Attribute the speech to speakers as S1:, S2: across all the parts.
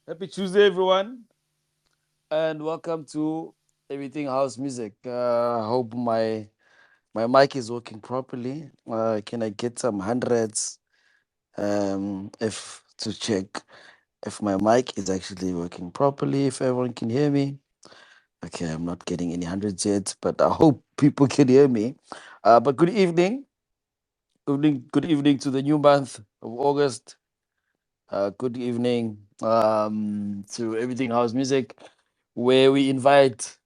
S1: Happy Tuesday, everyone, and welcome to Everything House Music. I hope my mic is working properly. Can I get some hundreds? If to check if my mic is actually working properly, if everyone can hear me. Okay, I'm not getting any hundreds yet, but I hope people can hear me. But good evening to the new month of August. Good evening to Everything House Music, where we invite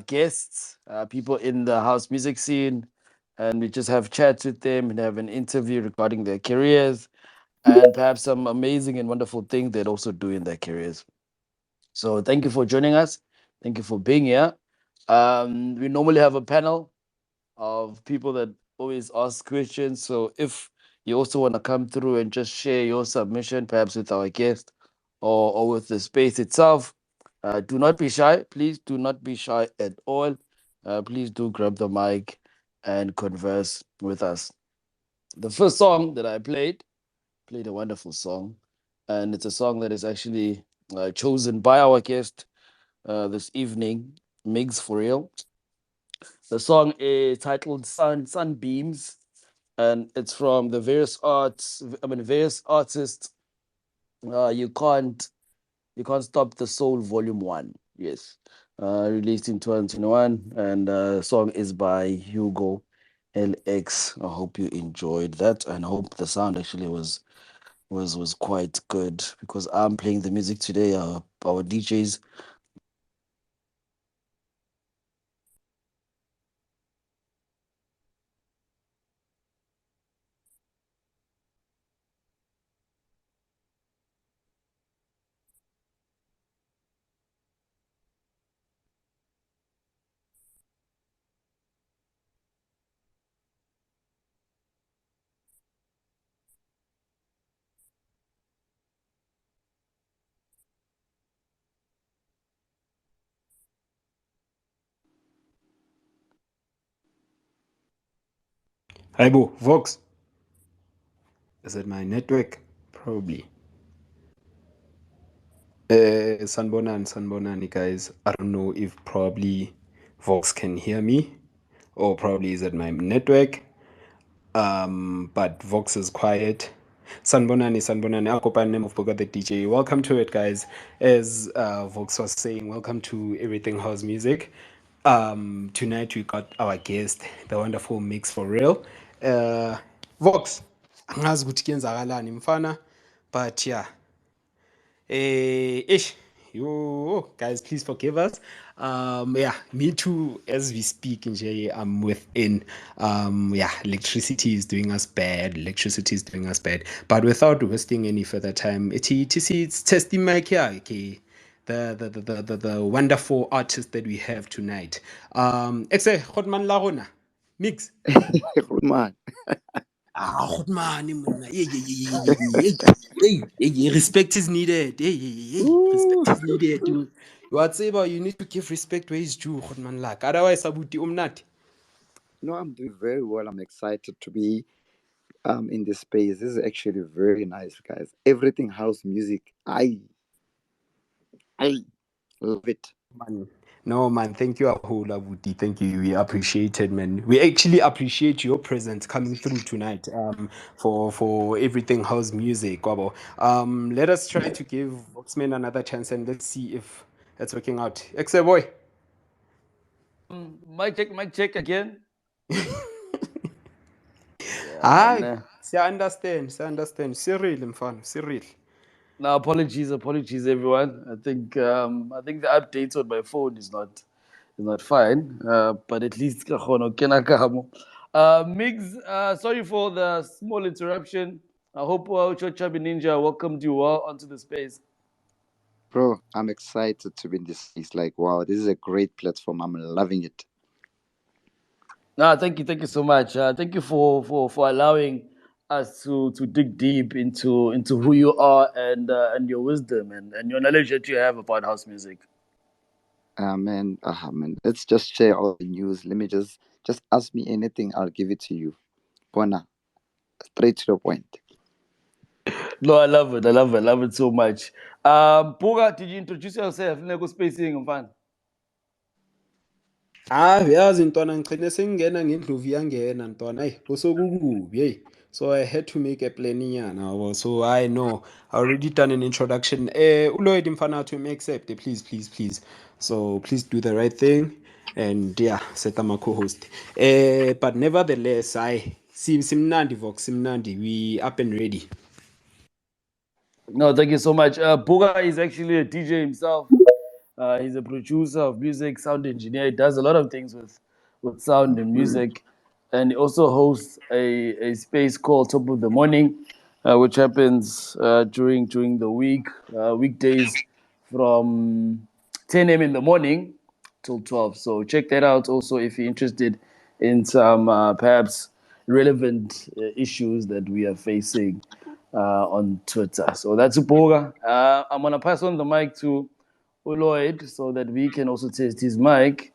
S1: guests, people in the house music scene, and we just have chats with them and have an interview regarding their careers and perhaps some amazing and wonderful things they'd also do in their careers. So thank you for joining us. Thank you for being here. We normally have a panel of people that always ask questions. So if you also want to come through and just share your submission, perhaps with our guest or with the space itself, do not be shy. Please do not be shy at all. Please do grab the mic and converse with us. The first song that I played a wonderful song, and it's a song that is actually chosen by our guest this evening, Miggs Foreal. The song is titled Sunbeams, and it's from the various artists. You can't stop the soul volume 1. Yes. Released in 2021, and the song is by Hugo LX. I hope you enjoyed that, and hope the sound actually was quite good, because I'm playing the music today. Our DJs.
S2: Aibo, Vox. Is it my network? Probably. Sanbonani, guys. I don't know if probably Vox can hear me, or probably is it my network. But Vox is quiet. Sanbonani, Akopa name of Boga the DJ. Welcome to it, guys. As Vox was saying, welcome to Everything House Music. Tonight we got our guest, the wonderful Miggs Foreal. Vox, angazi ukuthi kuyenzakalani mfana, but yeah, ish, yo, guys, please forgive us. Yeah, me too. As we speak, nje, I'm within. Yeah, electricity is doing us bad. Electricity is doing us bad. But without wasting any further time, it's testing mic here. Okay, the wonderful artist that we have tonight. Exe, Godman la rona, Mix.
S3: Good man.
S2: Ah, good man, monna. Hey, respect is needed. Hey, respect is needed. You need to give respect where it's due, good man. Like, otherwise, abuti umnati.
S3: No, I'm doing very well. I'm excited to be in this space. This is actually very nice, guys. Everything house music. I love it.
S2: Man. No, man. Thank you, Ahola Abuti. Thank you. We appreciate it, man. We actually appreciate your presence coming through tonight. For everything house music, Kwabo. Let us try to give Voxman another chance and let's see if it's working out. Exe boy.
S1: Mic check again. Yeah,
S2: Hayi,
S1: man.
S2: siya-understand. Cyril mfana, Cyril.
S1: Now, apologies, everyone. I think the updates on my phone is not fine. But at least kahono kena kamo. Migs, sorry for the small interruption. I hope Ucho Chubby Ninja welcomed you well onto the space.
S3: Bro, I'm excited to be in this space. Like, wow, this is a great platform. I'm loving it.
S1: No, thank you so much. Thank you for allowing us to dig deep into who you are and your wisdom and your knowledge that you have about house music.
S3: Man, let's just share all the news. Let me just ask me anything. I'll give it to you. Bona, straight to the point.
S1: No, I love it. I love it so much. Puga, did you introduce yourself? Nego spacing, fan.
S2: Uyazi ntwana ngigcine sengingena ngendlovu iyangena ntwana. Hayi, kusokukubi, hey. So I had to make a planinyana yabo. So I know I already done an introduction. Uloyd mfana to accept, please. So please do the right thing and yeah, set up my co-host. But nevertheless, I see simnandi Vox, simnandi. We up and ready.
S1: No, thank you so much. Puga is actually a DJ himself. He's a producer of music, sound engineer. He does a lot of things with sound and music, and he also hosts a space called Top of the Morning, which happens during the week, weekdays from 10 a.m. in the morning till 12. So check that out. Also, if you're interested in some perhaps relevant issues that we are facing on Twitter. So that's Upoga. I'm gonna pass on the mic to Lloyd so that we can also test his mic.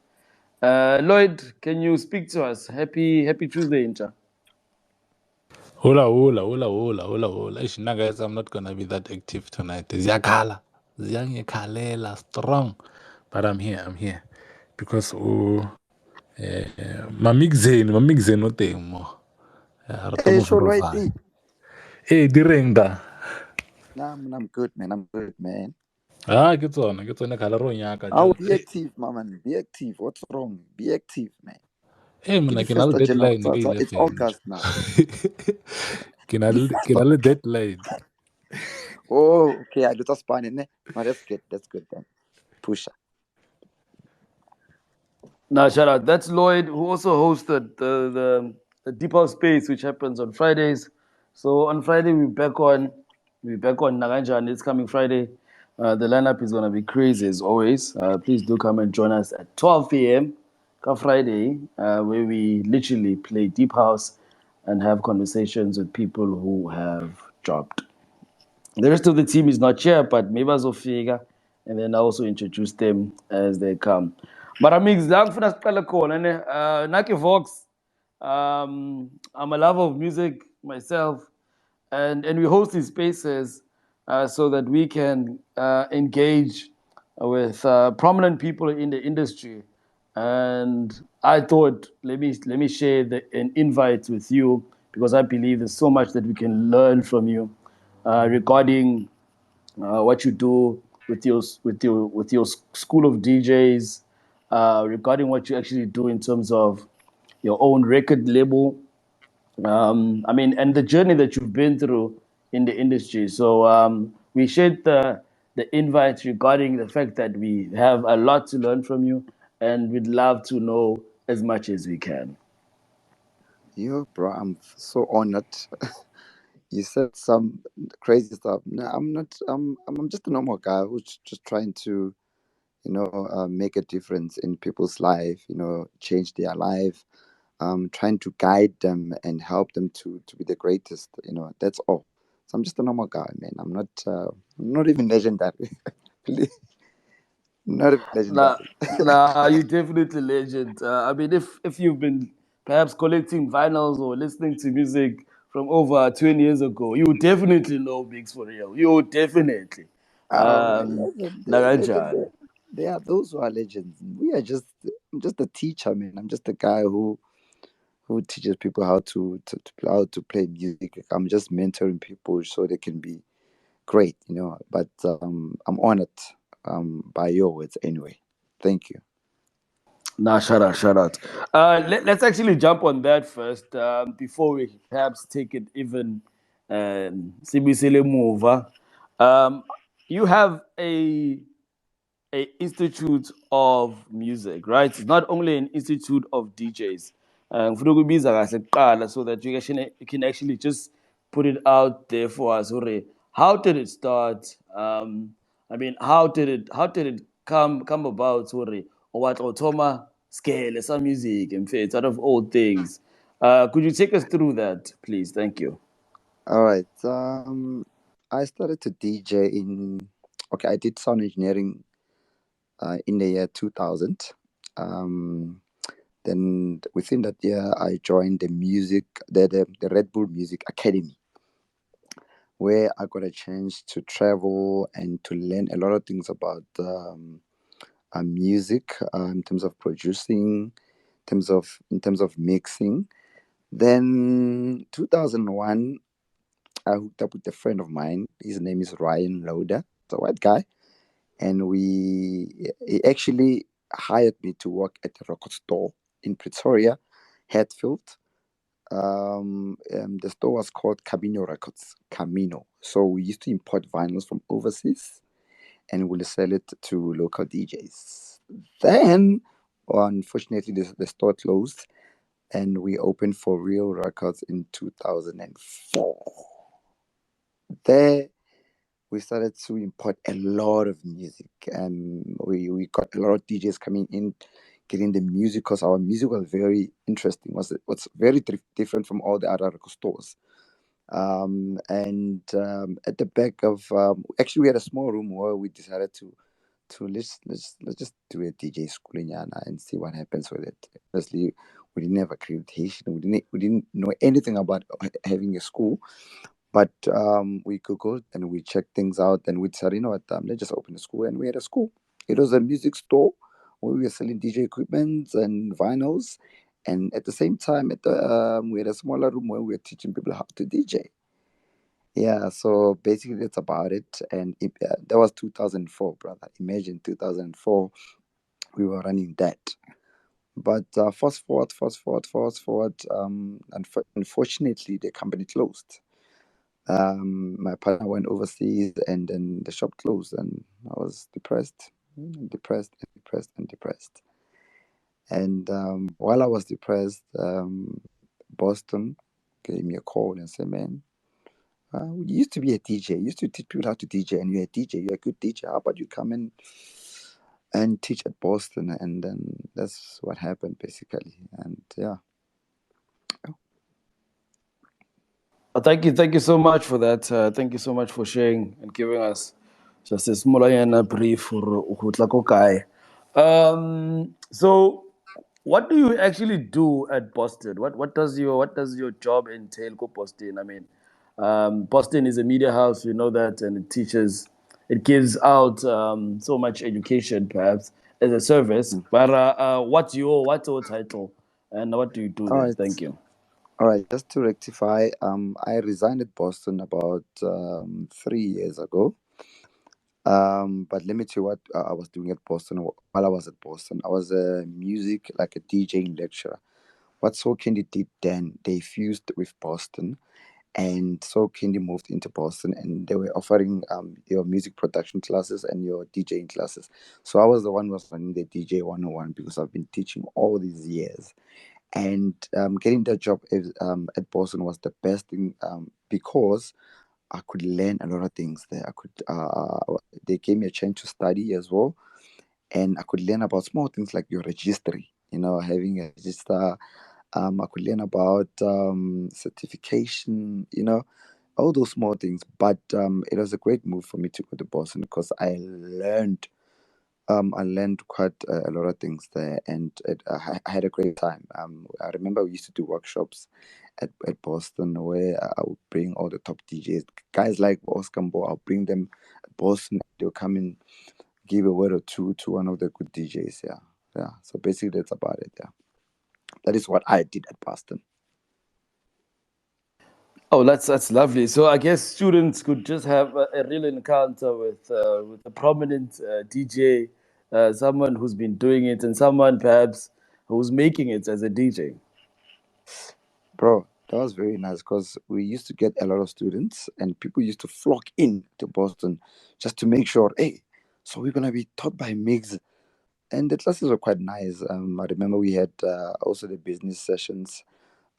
S1: Lloyd, can you speak to us? Happy Tuesday, Incha.
S4: Hola. Ish, nah, guys, I'm not gonna be that active tonight. Ziyakhala. Ziyangikhalela strong. But I'm here. Because mamigzen o teng mo. Re tlo
S3: Hey,
S4: mo
S3: sure, right.
S4: hlolofatsa. Di reng da?
S3: Nah, man, I'm good, man. I'm good, man.
S4: Ke tsone khala ro nyaka
S3: I'll
S4: jwale.
S3: be active, my man. Be active. What's wrong? Be active, man.
S4: Mona
S3: Get
S4: ke na le
S3: first January.
S4: deadline ke ile
S3: It's
S4: fela.
S3: August now. Get
S4: Ke
S3: first.
S4: na le deadline.
S3: Oh, okay. I do the span in there. No, that's good. That's good then. Pusher.
S1: Now, shout out. That's Lloyd, who also hosted the Deep House Space, which happens on Fridays. So on Friday we back on Naganja, it's coming Friday. The lineup is gonna be crazy as always. Please do come and join us at 12 p.m. Friday, where we literally play deep house and have conversations with people who have dropped. The rest of the team is not here, but maybe as figure, and then I also introduce them as they come. But amigos, la ngifuna siqale khona ne Naki Vox I'm a lover of music myself, and we host these spaces so that we can engage with prominent people in the industry. And I thought, let me share an invite with you because I believe there's so much that we can learn from you regarding what you do with your school of DJs, regarding what you actually do in terms of your own record label. I mean, and the journey that you've been through in the industry. So we shared the invite regarding the fact that we have a lot to learn from you, and we'd love to know as much as we can.
S3: Yo, bro, I'm so honored. You said some crazy stuff. No, I'm not. I'm just a normal guy who's just trying to, make a difference in people's life. Change their life. Trying to guide them and help them to be the greatest. That's all. So I'm just a normal guy, man. I'm not even legendary. Not even
S1: Nah,
S3: legendary.
S1: nah, you definitely legend. I mean, if you've been perhaps collecting vinyls or listening to music from over 20 years ago, you definitely know Miggs Foreal. You definitely.
S3: Oh man,
S1: Um,
S3: legend, legend.
S1: Narajan.
S3: They are those who are legends. We are just. I'm just a teacher, man. I'm just a guy who teaches people how to play music. Like, I'm just mentoring people so they can be great. But I'm honored by your words anyway. Thank you.
S1: Nah, shout out, shout out. Let's actually jump on that first before we perhaps take it even Sibisile move. You have a institute of music, right? It's not only an institute of DJs. Ngifuna ukubiza kahle kuqala so that you can actually just put it out there for us. How did it start? I mean, how did it come about? Or what Otoma scale some music and faith out of all things. Could you take us through that, please? Thank you.
S3: All right. I started to DJ in. Okay, I did sound engineering in the year 2000. Um, then within that year, I joined the Red Bull Music Academy, where I got a chance to travel and to learn a lot of things about music, in terms of producing, in terms of mixing. Then 2001, I hooked up with a friend of mine. His name is Ryan Loader. It's a white guy, and he actually hired me to work at a record store in Pretoria, Hatfield. The store was called Camino Records. Camino. So we used to import vinyls from overseas and we'll sell it to local DJs. Then, unfortunately, the store closed and we opened Foreal Records in 2004. There, we started to import a lot of music. We got a lot of DJs coming in, getting the music because our music was very interesting. Was very different from all the other record stores. And at the back of actually we had a small room where we decided to let's just do a DJ school in Yana and see what happens with it. Honestly, we didn't have accreditation. We didn't know anything about having a school, but we googled and we checked things out and we decided, what, let's just open a school, and we had a school. It was a music store where we were selling DJ equipment and vinyls, and at the same time, we had a smaller room where we were teaching people how to DJ. Yeah, so basically that's about it. And that was 2004, brother. Imagine 2004, we were running that. But fast forward. Unfortunately, the company closed. My partner went overseas, and then the shop closed, and I was depressed, depressed, and depressed, and depressed. And while I was depressed, Boston gave me a call and said, "Man, you used to be a DJ. You used to teach people how to DJ, and you're a DJ. You're a good DJ. How about you come in and teach at Boston?" And then that's what happened, basically. And yeah.
S1: Thank you so much for that. Thank you so much for sharing and giving us just a small brief for Ukutla Kokai. So, what do you actually do at Boston? What does your job entail? Go Boston. I mean, Boston is a media house. We know that, and it gives out so much education, perhaps as a service.
S3: Mm.
S1: But what's your title, and what do you do
S3: All
S1: there?
S3: right.
S1: Thank you.
S3: All right, just to rectify, I resigned at Boston about 3 years ago. But let me tell you what I was doing at Boston while I was at Boston. I was a music, like a DJing lecturer. What So Candy did then, they fused with Boston, and So Candy moved into Boston, and they were offering your music production classes and your DJing classes. So I was the one who was running the DJ 101 because I've been teaching all these years. And getting that job at Boston was the best thing because I could learn a lot of things there. They gave me a chance to study as well, and I could learn about small things like your registry. Having a register. I could learn about certification. All those small things. But it was a great move for me to go to Boston because I learned quite a lot of things there, and I had a great time. I remember we used to do workshops at Boston where I would bring all the top DJs, guys like Oscar Mbo. I'll bring them at Boston. They'll come and give a word or two to one of the good DJs. Yeah, yeah. So basically, that's about it. Yeah, that is what I did at Boston.
S1: Oh, that's lovely. So I guess students could just have a real encounter with a prominent DJ, someone who's been doing it, and someone perhaps who's making it as a DJ.
S3: Bro, that was very nice because we used to get a lot of students and people used to flock in to Boston just to make sure, hey, so we're gonna be taught by Miggs. And the classes were quite nice. I remember we had also the business sessions,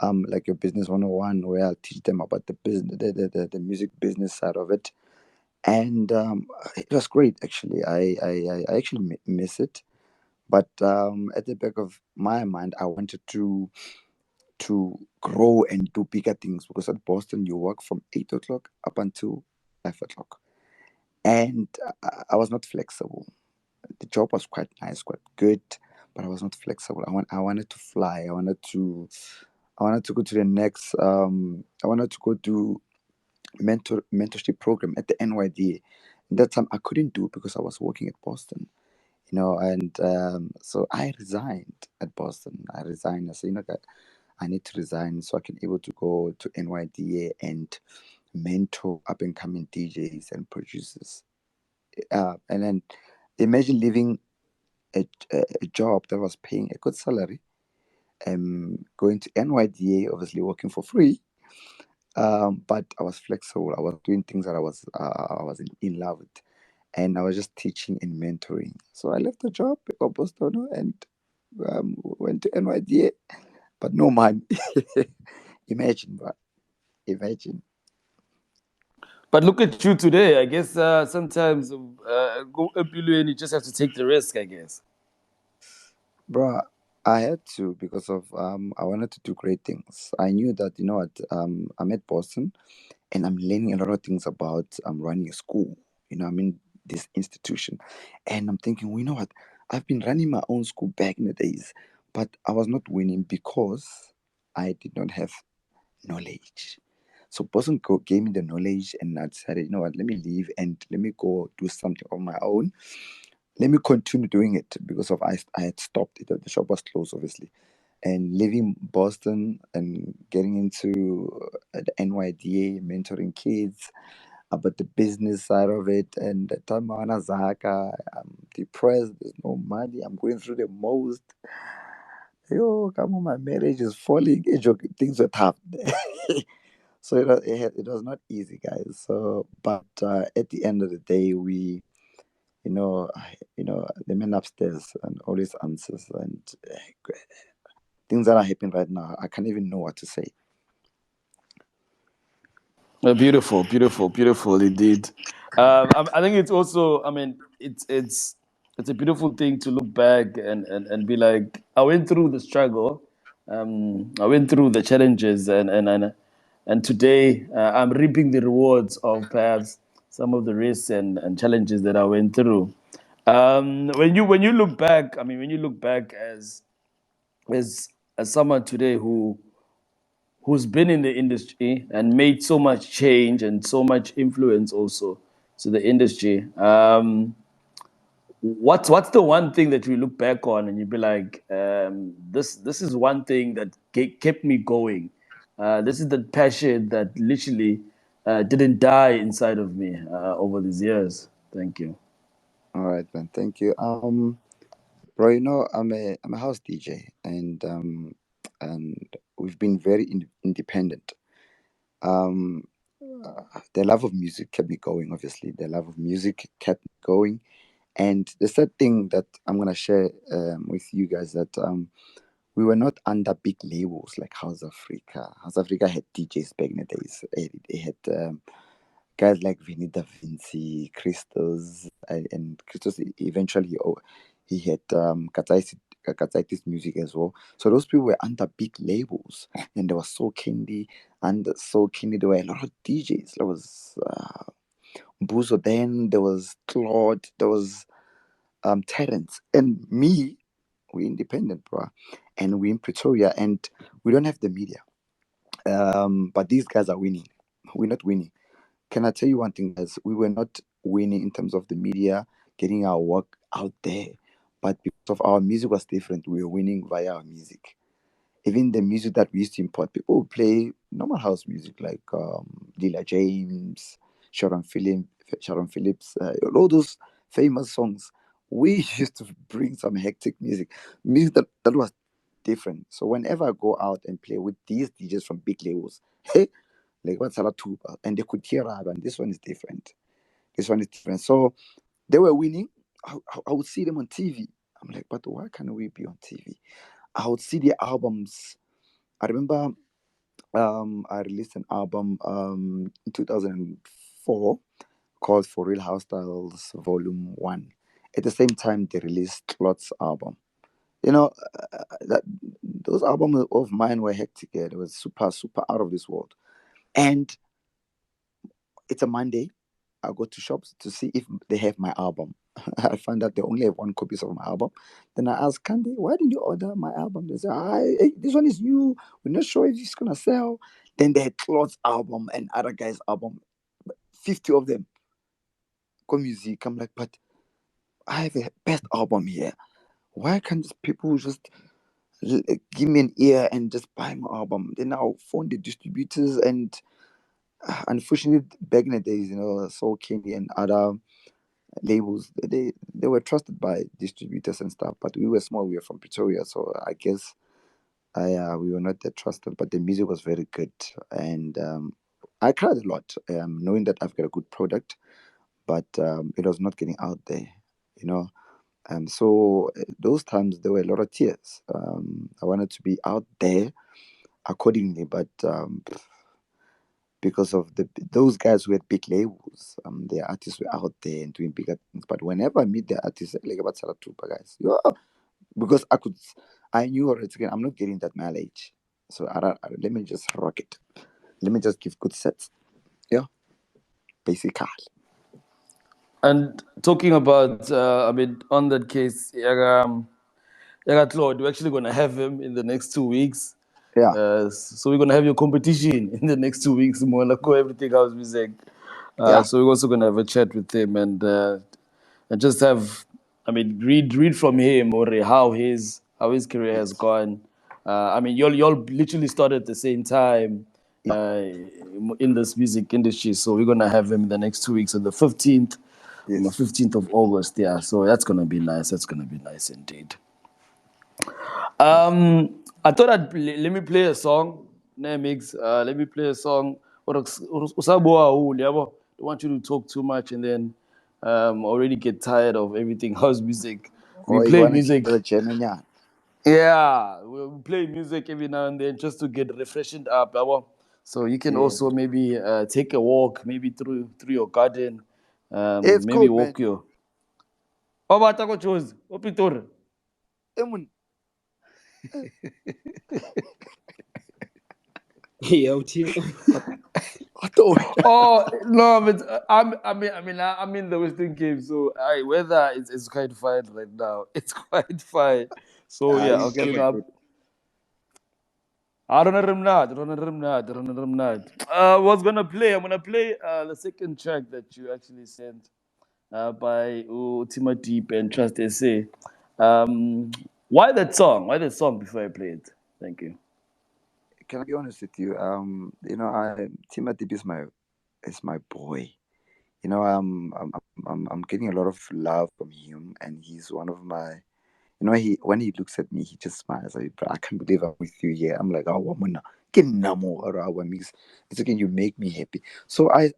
S3: like your business 101, where I'll teach them about the business, the music business side of it. And it was great, actually. I actually miss it. But at the back of my mind, I wanted to grow and do bigger things because at Boston, you work from 8 o'clock up until 5 o'clock. And I was not flexible. The job was quite nice, quite good, but I was not flexible. I wanted to fly. I wanted to go to the next. I wanted to go to mentorship program at the NYDA. And that time I couldn't do because I was working at Boston. And so I resigned at Boston. I resigned. I said, that I need to resign so I can able to go to NYDA and mentor up and coming DJs and producers. And then imagine leaving a job that was paying a good salary, going to NYDA, obviously working for free. But I was flexible. I was doing things that I was in love with, and I was just teaching and mentoring. So I left the job at Boston and went to NYDA, but no man. Imagine, bro. Imagine.
S1: But look at you today. I guess sometimes go and you just have to take the risk. I guess.
S3: Bro, I had to because of I wanted to do great things. I knew that what I'm at Boston and I'm learning a lot of things about running a school. I'm in this institution, and I'm thinking, well, you know what? I've been running my own school back in the days, but I was not winning because I did not have knowledge. So Boston gave me the knowledge, and I decided, what? Let me leave and let me go do something on my own. Let me continue doing it because of I had stopped it. The shop was closed, obviously, and leaving Boston and getting into the NYDA, mentoring kids about the business side of it. And the time Zaka, I'm depressed. There's no money. I'm going through the most. Yo, come on, my marriage is falling. Things were tough. So it was not easy, guys. So, but at the end of the day, the man upstairs and always answers and things that are happening right now. I can't even know what to say.
S1: Beautiful, beautiful, beautiful indeed. I think it's also. I mean, it's a beautiful thing to look back and be like, I went through the struggle, I went through the challenges, and today I'm reaping the rewards of perhaps some of the risks and challenges that I went through. When you look back, I mean, when you look back as as someone today who's been in the industry and made so much change and so much influence also to the industry. What's the one thing that you look back on and you'd be like, this is one thing that kept me going. This is the passion that literally didn't die inside of me over these years. Thank you.
S3: All right, man. Thank you. Bro, you know, I'm a house DJ, and we've been very independent. Um, the love of music kept me going. Obviously, the love of music kept me going. And the third thing that I'm gonna share with you guys that we were not under big labels like House Africa. House Africa had DJs back in the days. It had guys like Vinny Da Vinci, Christos, and Christos eventually he had Katsaitis music as well. So those people were under big labels, and there was So Candy, and So Candy. There were a lot of DJs. There was Buzo, then there was Claude, there was Terrence, and me. We're independent, bro, and we're in Pretoria, and we don't have the media. But these guys are winning. We're not winning. Can I tell you one thing, guys? We were not winning in terms of the media getting our work out there, but because of our music was different, we were winning via our music. Even the music that we used to import, people would play normal house music like Lila James, Sharon Phillips, Sharon Phillips, all those famous songs. We used to bring some hectic music that was different. So whenever I go out and play with these DJs from big labels, hey, like what's a tuba, and they could hear Rab, and this one is different. This one is different. So they were winning. I would see them on TV. I'm like, but why can't we be on TV? I would see the albums. I remember I released an album in 2004 called Foreal House Styles Volume 1. At the same time, they released Klot's album. You know, that those albums of mine were hectic. Yeah. They were super, super out of this world. And it's a Monday. I go to shops to see if they have my album. I find out they only have one copies of my album. Then I ask Candy, why didn't you order my album? They say, this one is new. We're not sure if it's gonna sell. Then they had Claude's album and other guys' album, 50 of them. Go music. I'm like, but I have a best album here. Why can't people just give me an ear and just buy my album? Then I'll phone the distributors and unfortunately back in the days, Soul Candy and other labels, they were trusted by distributors and stuff, but we were small. We were from Pretoria, so I guess we were not that trusted, but the music was very good. And I cried a lot, knowing that I've got a good product, but it was not getting out there, you know. So those times there were a lot of tears. I wanted to be out there accordingly, but because of those guys who had big labels, their artists were out there and doing bigger things. But whenever I meet the artists, like about Saratupa guys, because I knew already again, I'm not getting that mileage. So let me just rock it. Let me just give good sets. Yeah, basically.
S1: And talking about, on that case, Yaga Claude, we're actually going to have him in the next 2 weeks.
S3: Yeah,
S1: So we're going to have your competition in the next 2 weeks. Monaco, everything house music.
S3: yeah,
S1: So we're also going to have a chat with him and just have, read from him or how his career has
S3: yes,
S1: gone. Y'all literally started at the same time
S3: yeah,
S1: in this music industry. So we're gonna have him in the next 2 weeks on the
S3: yes.
S1: 15th of August. Yeah, so that's gonna be nice. That's gonna be nice indeed. I thought let me play a song. Mix. Let me play a song. Don't want you to talk too much and then already get tired of everything house music. We
S3: Or you
S1: play
S3: wanna keep
S1: music.
S3: the German, yeah.
S1: Yeah, we play music every now and then just to get refreshed up. So you can
S3: Yes.
S1: also maybe take a walk, maybe through your garden,
S3: It's
S1: maybe
S3: cold, man.
S1: walk your. Oh, but I got choose. Oh, Pitor.
S3: Emun,
S2: Yeah, out here.
S3: what the
S1: Oh no, but I'm in the Western Cape, so weather is quite fine right now. It's quite fine. So yeah,
S3: You
S1: okay,
S3: never good.
S1: Was gonna play. I'm gonna play the second track that you actually sent by Tima Deep and Trust SA. Um, why that song? Why that song before I play it? Thank you.
S3: Can I be honest with you? Timothy is my boy. I'm getting a lot of love from him, and he's one of my. He when he looks at me, he just smiles. Like, "Bro, I can't believe I'm with you here." I'm like, "Oh, woman, get namo or our mix." It's again, you make me happy. So I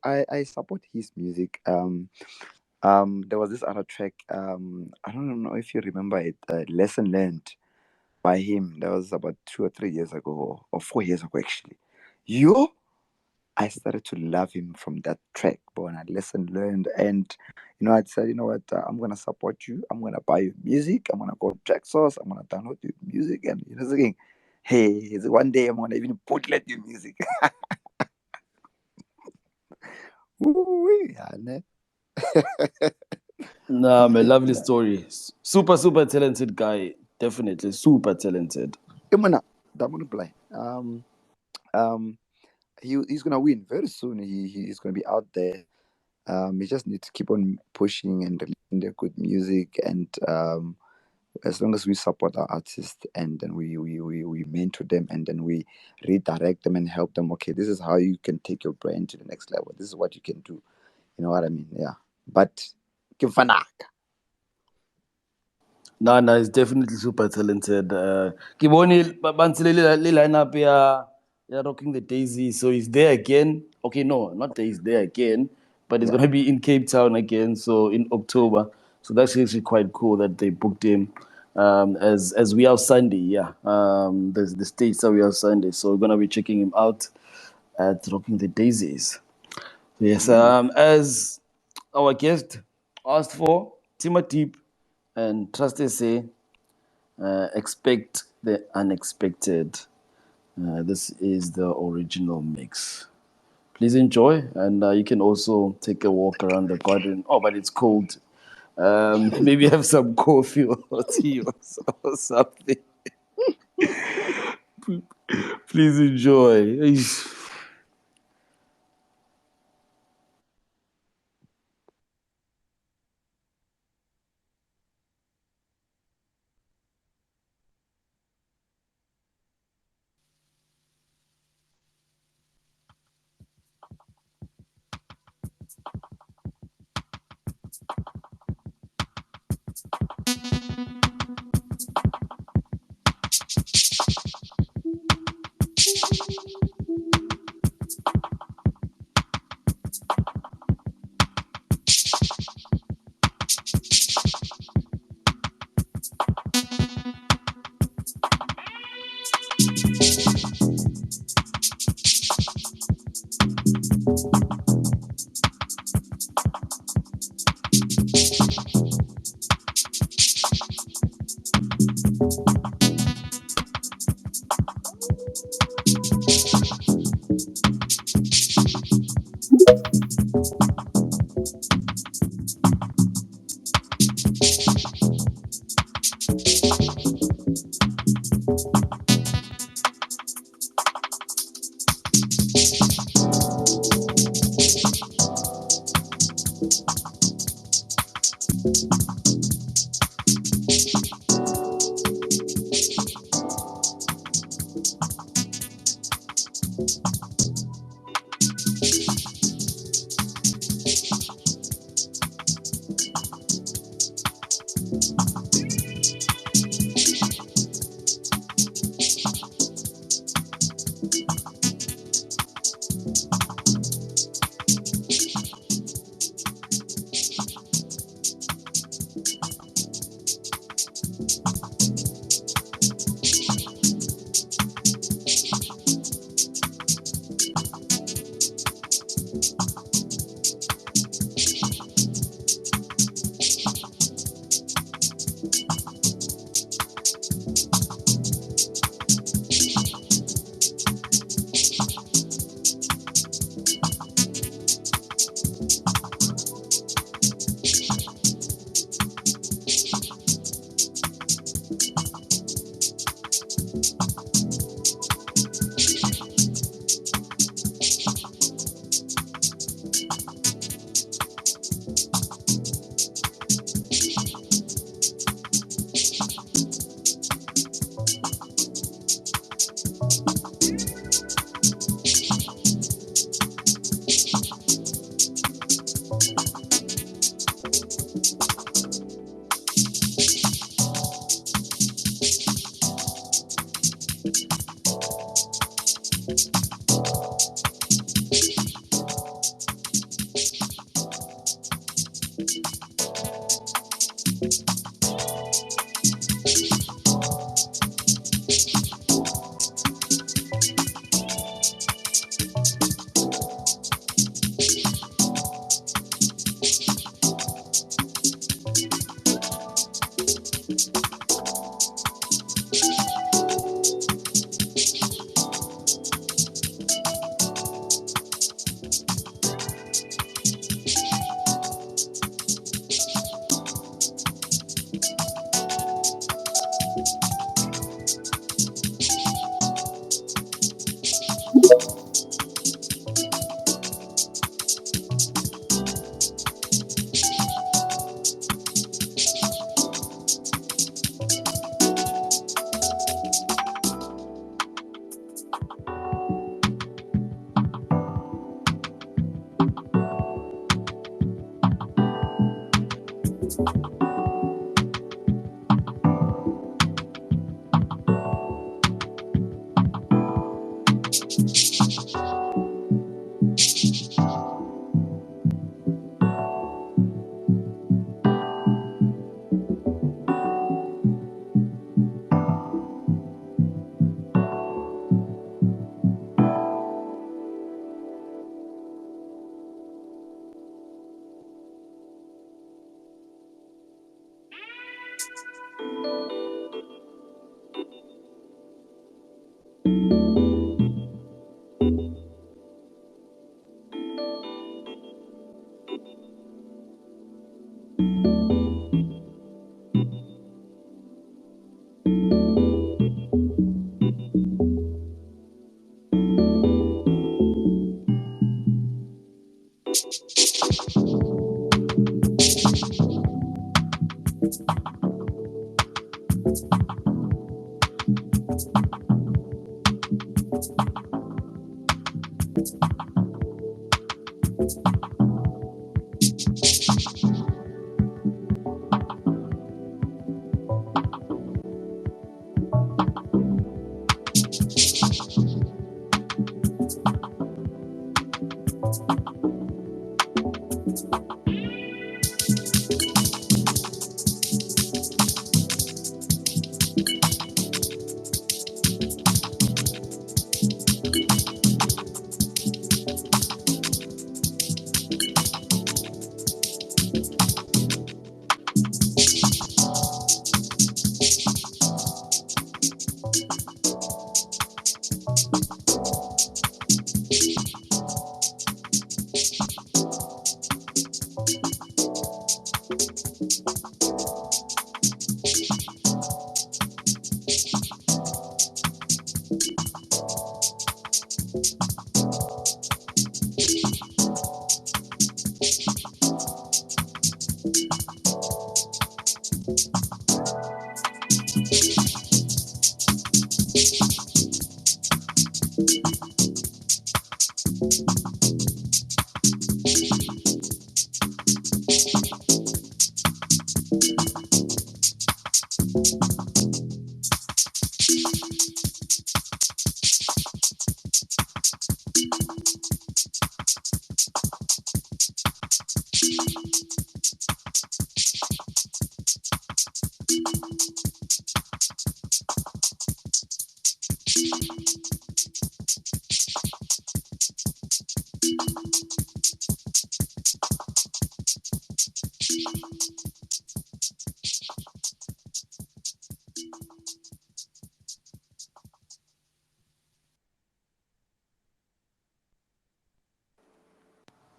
S3: support his music. There was this other track. I don't know if you remember it. Lesson Learned by him. That was about 2 or 3 years ago, or 4 years ago, actually. You I started to love him from that track, but when I lesson learned, and I said, you know what, I'm gonna support you. I'm gonna buy you music. I'm gonna go to track source. I'm gonna download your music, and saying, hey, one day I'm gonna even bootleg your music. Ooh, yeah, ne?
S1: Nah, man, lovely
S3: Yeah.
S1: story. Super, super talented guy. Definitely super talented.
S3: Emana, that one play. Um, he's gonna win very soon. He's gonna be out there. He just needs to keep on pushing and releasing the good music, and as long as we support our artists, and then we mentor them, and then we redirect them and help them. Okay, this is how you can take your brand to the next level. This is what you can do. You know what I mean? Yeah. But Kifanak.
S1: Nah, he's definitely super talented. Kiboni Bansile lineup yeah, rocking the Daisy. So he's there again. Okay, no, not that he's there again, but he's
S3: Yeah.
S1: gonna be in Cape Town again. So in October. So that's actually quite cool that they booked him. As we have Sunday, yeah. There's the stage that we have Sunday. So we're gonna be checking him out at Rocking the Daisies. Yes,
S3: Mm.
S1: as our guest asked for, Tima Deep and Trust SA, expect the unexpected. This is the original mix. Please enjoy, and you can also take a walk around the garden. Oh, but it's cold. Maybe have some coffee or tea or something. Please enjoy.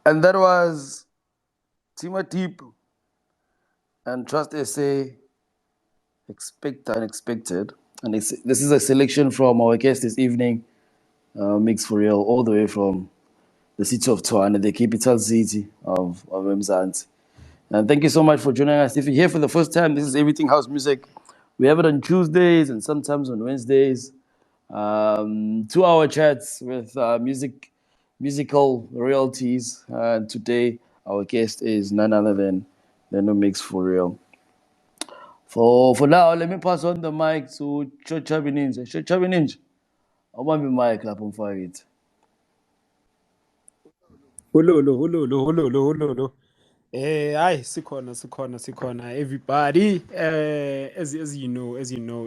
S1: And that was Tima Deep and Trust SA Expect the Unexpected. And this is a selection from our guest this evening, Miggs Foreal, all the way from the city of Tshwane, the capital city of Mzansi. And thank you so much for joining us. If you're here for the first time, this is Everything House Music. We have it on Tuesdays and sometimes on Wednesdays. 2 hour chats with musical royalties. And today, our guest is none other than Miggs Foreal. For now, let me pass on the mic to Chochabi Ninja. Chochabi Ninja, awubambe mic lapho mfowethu.
S2: Hulolo, hulolo, hulolo, hulolo. Aye, sikhona. Everybody, as you know,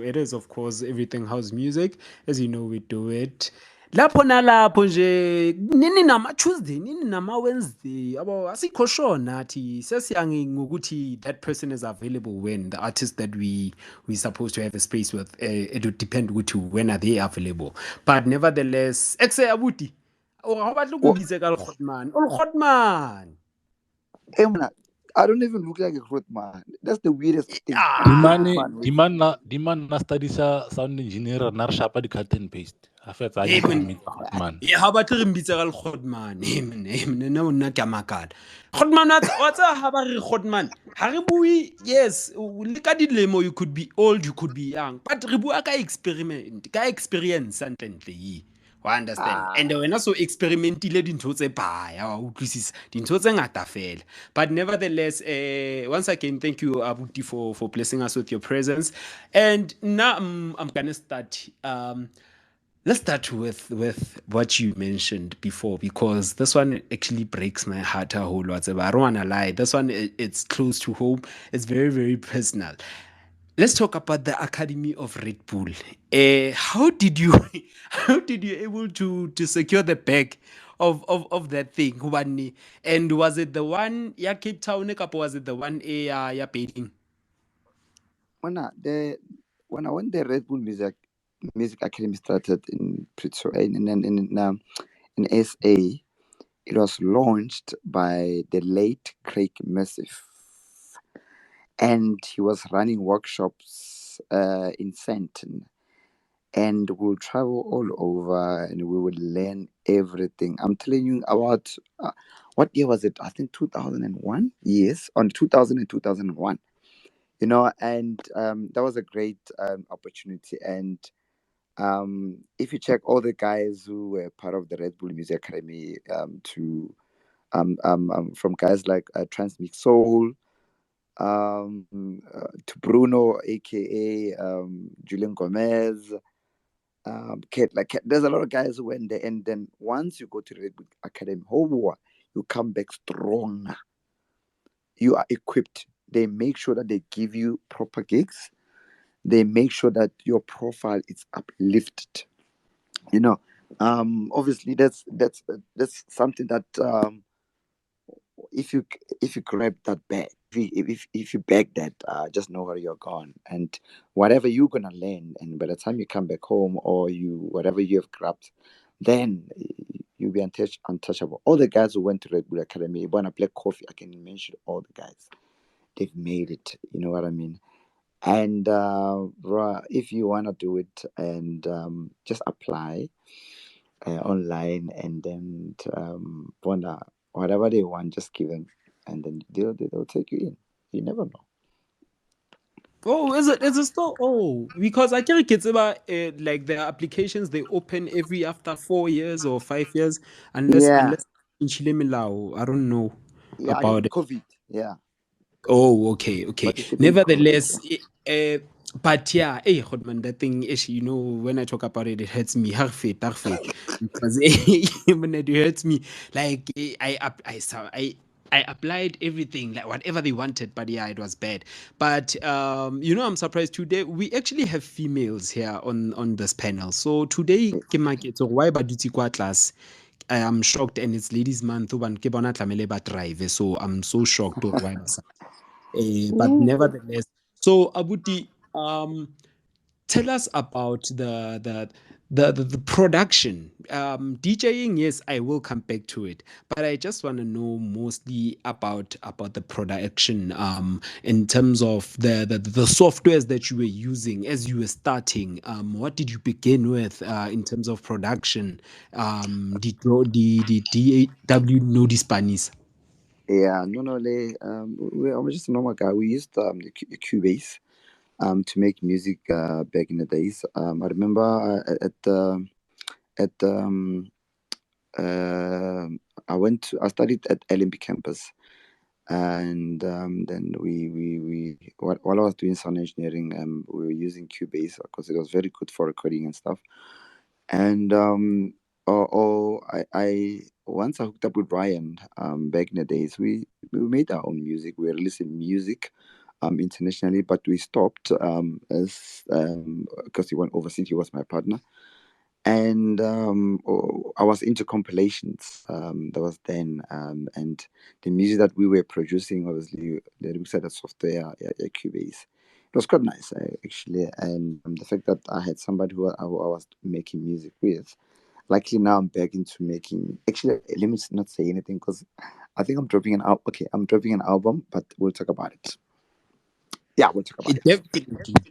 S2: it is of course everything house music. As you know, we do it. Lapho nalapho nje nini nama Tuesday, nini nama Wednesday. Abo asikho sure nathi sesiyangi ngokuthi that person is available when the artist that we supposed to have a space with. It would depend ukuthi when are they available. But nevertheless, ekse abuti. O ga batla go
S3: Well,
S2: bitse ka Lekgotman. O Lekgotman.
S3: hey, man, I don't even look like a fruit man. That's the weirdest thing. I'm a fruit
S2: Ah,
S3: man. Wait.
S4: di man na study sa sound engineer na re shapa di cut and paste. A fetsa a nyaka go
S2: Amen.
S4: meet Hotman.
S2: Yeah, how about re mbitsa ka Lekgotman? Amen. No nna ke a makala. Kgotman wa tsa ha ba re Kgotman. Ha re bue yes, le ka dilemo you could be old, you could be young. But re bua ka experiment, ka experience ntle yi. Wa understand?
S3: Ah,
S2: And wena so experimentile dintho tse baya wa utlwisisa dintho tse ngata fela. But nevertheless, once again, thank you Abuti for blessing us with your presence. And now I'm gonna start. Let's start with what you mentioned before because this one actually breaks my heart a whole lot. I don't wanna lie. This one it's close to home. It's very very personal. Let's talk about the Academy of Red Bull. How did you how did you able to secure the bag of that thing? Hobane? And was it the one ya Cape Town or was it the one ya Beijing?
S3: when I went the Red Bull Music Academy started in Pretoria in SA. It was launched by the late Craig Massive, and he was running workshops in Sandton. And we'll travel all over, and we will learn everything. I'm telling you about what year was it? I think 2001. Yes, on 2000 and 2001. And that was a great opportunity. And if you check all the guys who were part of the Red Bull Music Academy, from guys like Miggs Soul, to Bruno, aka Julian Gomez, there's a lot of guys who went there, and then once you go to the Red Bull Academy, you come back stronger. You are equipped. They make sure that they give you proper gigs. They make sure that your profile is uplifted. You know, obviously that's something that if you grab that bag, if you bag that, just know where you're going, and whatever you're gonna learn, and by the time you come back home or you whatever you have grabbed, then you'll be untouchable. All the guys who went to Red Bull Academy, Bona Black Coffee, I can mention all the guys. They've made it. You know what I mean? And if you wanna do it, and just apply online, and then whatever they want, just give them, and then they'll take you in. You never know.
S2: Oh, is it still? Oh, because I think it's about like the applications they open every after 4 years or 5 years,
S3: Yeah,
S2: unless in Chile Milao. I don't know
S3: yeah. I think
S2: about
S3: with
S2: it.
S3: COVID, yeah,
S2: Oh, okay.
S3: but it's been COVID.
S2: Nevertheless, but yeah, hey, Hodman, that thing is, when I talk about it, it hurts me. Harfet, because when it hurts me, like I applied everything, like whatever they wanted, but yeah, it was bad. But I'm surprised today we actually have females here on this panel. So today, ke maketso why ba dutse kwa class. I am shocked, and it's Ladies Month. Hobane ke bona tlamehile ba drive, so I'm so shocked. Why ba but
S3: Ooh.
S2: nevertheless, so Abuti, tell us about the production. DJing, yes, I will come back to it, but I just want to know mostly about the production. In terms of the softwares that you were using as you were starting. What did you begin with in terms of production? The DAW Nodi Spanish.
S3: Yeah, no, I'm just a normal guy. We used Cubase to make music back in the days. I remember at uh, I studied at LMB campus, and then while I was doing sound engineering, we were using Cubase because it was very good for recording and stuff. And I once I hooked up with Brian back in the days. We made our own music. We were releasing music internationally, but we stopped as because he went overseas. He was my partner, and I was into compilations. That was then, and the music that we were producing, obviously, the lyrics had a software, Cubase. It was quite nice, actually, and the fact that I had somebody who I was making music with. Luckily, now I'm back into making. Actually, let me not say anything because I think I'm dropping an album. Okay, I'm dropping an album, but we'll talk about it. Yeah, we'll talk about it.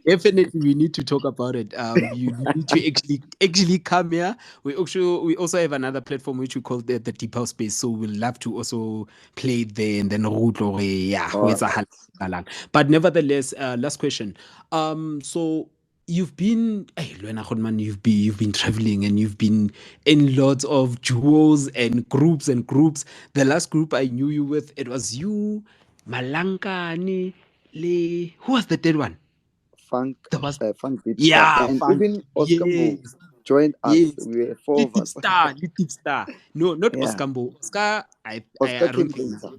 S2: Definitely, we need to talk about it. You need to actually come here. We also have another platform which we call the Deep House Space. So we'll love to also play it there and then yeah,
S3: All
S2: ho
S3: right.
S2: etsahalang. But nevertheless, last question. So you've been, hey, Lwena Khodman, you've been traveling and you've been in lots of duos and groups and groups. The last group I knew you with, it was you, Malankani. Who was the third one?
S3: Funk,
S2: There was
S3: Funk Deep Star,
S2: yeah,
S3: and
S2: funk.
S3: even Oskambo
S2: Yes,
S3: joined us.
S2: yes.
S3: We were four of
S2: Little
S3: us.
S2: star, little star. No, not
S3: Yeah,
S2: Oskambo. Oscar,
S3: Oscar
S2: I don't
S3: came
S2: think
S3: later.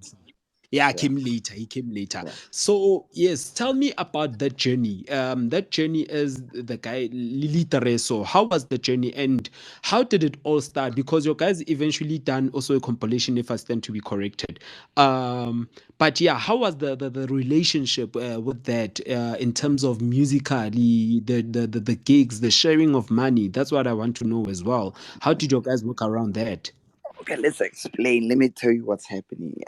S2: yeah,
S3: Yeah,
S2: came later. He came later.
S3: yeah.
S2: So yes, tell me about that journey. That journey is the guy Lili Tereso. How was the journey and how did it all start? Because your guys eventually done also a compilation, if I stand to be corrected. But yeah, how was the relationship with that in terms of musically, the gigs, the sharing of money? That's what I want to know as well. How did your guys work around that?
S3: Okay, let's explain. Let me tell you what's happening.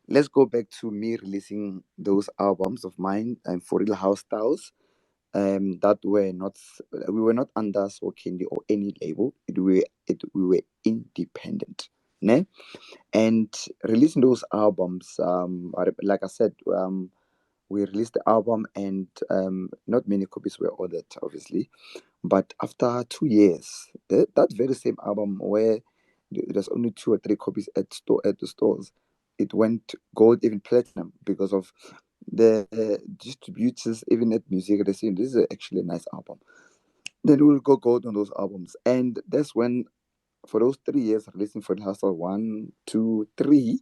S3: Let's go back to me releasing those albums of mine and Foreal House Styles. That were not we were not under So Candy or any label. We were independent. Ne? And releasing those albums, like I said, we released the album and not many copies were ordered, obviously. But after 2 years, that very same album where there's only two or three copies at the stores, it went gold, even platinum, because of the distributors, even at music. They say this is actually a nice album. Then we'll go gold on those albums, and that's when for those 3 years releasing for the hustle 1, 2, 3,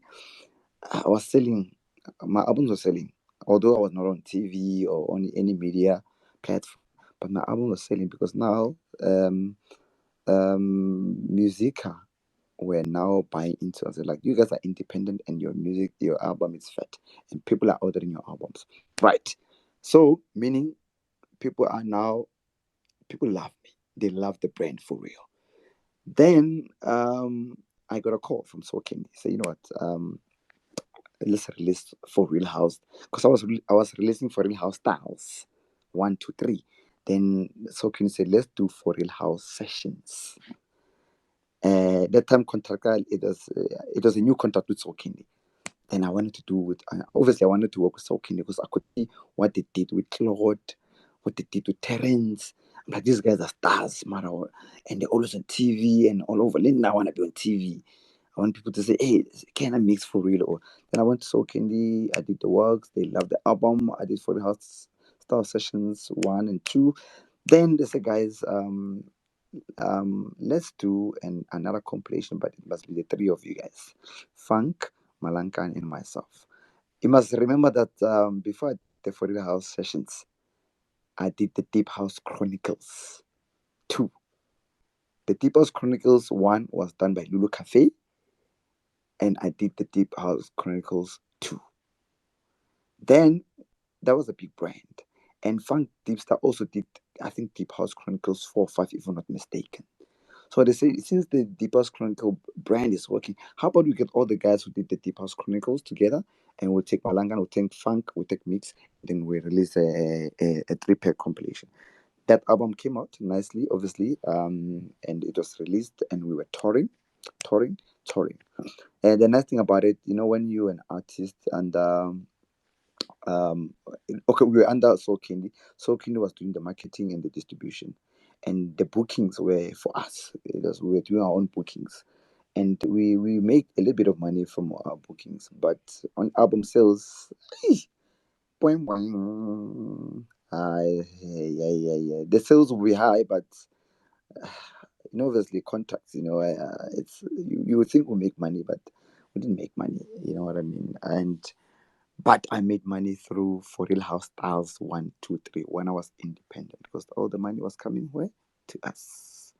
S3: I was selling. My albums were selling, although I was not on TV or on any media platform. But my album was selling because now Musica were now buying into us. They're like, you guys are independent and your music, your album is fat, and people are ordering your albums, right? So meaning people love me. They love the brand for real. Then I got a call from Soken. Say, you know what? Let's release for Real House because I was releasing for Real House Styles 1, 2, 3. Then Soken said, let's do for Real House sessions. That time contract it was a new contract with Sokindi. And I wanted to do with obviously I wanted to work with Sokindi because I could see what they did with Claude, what they did with Terence. I'm like, these guys are stars, man, and they're always on TV and all over. Then I want to be on TV. I want people to say, hey, can I mix for real? Or then I went to Soul Candy, I did the works, they loved the album, I did for the house style sessions 1 and 2. Then they said, guys, let's do another compilation, but it must be the three of you guys, Funk, Malankan, and myself. You must remember that before I did the For Real House sessions, I did the Deep House Chronicles 2. The Deep House Chronicles 1 was done by Lulu Cafe, and I did the Deep House Chronicles 2. Then that was a big brand. And Funk Deepstar also did, I think, Deep House Chronicles 4 or 5, if I'm not mistaken. So they say, since the Deep House Chronicle brand is working, how about we get all the guys who did the Deep House Chronicles together and we'll take Malangan, we'll take Funk, we'll take Mix, then we release a three-pack compilation. That album came out nicely, obviously, and it was released and we were touring, touring. And the nice thing about it, when you're an artist and um okay, we were under Soul Candy. Soul Candy was doing the marketing and the distribution, and the bookings were for us. We were doing our own bookings, and we make a little bit of money from our bookings, but on album sales, boing, boing, yeah, yeah, yeah, the sales will be high, but obviously contracts. It's you would think we make money, but we didn't make money. You know what I mean? But I made money through Foreal House Styles 1, 2, 3 when I was independent because all the money was coming where to us.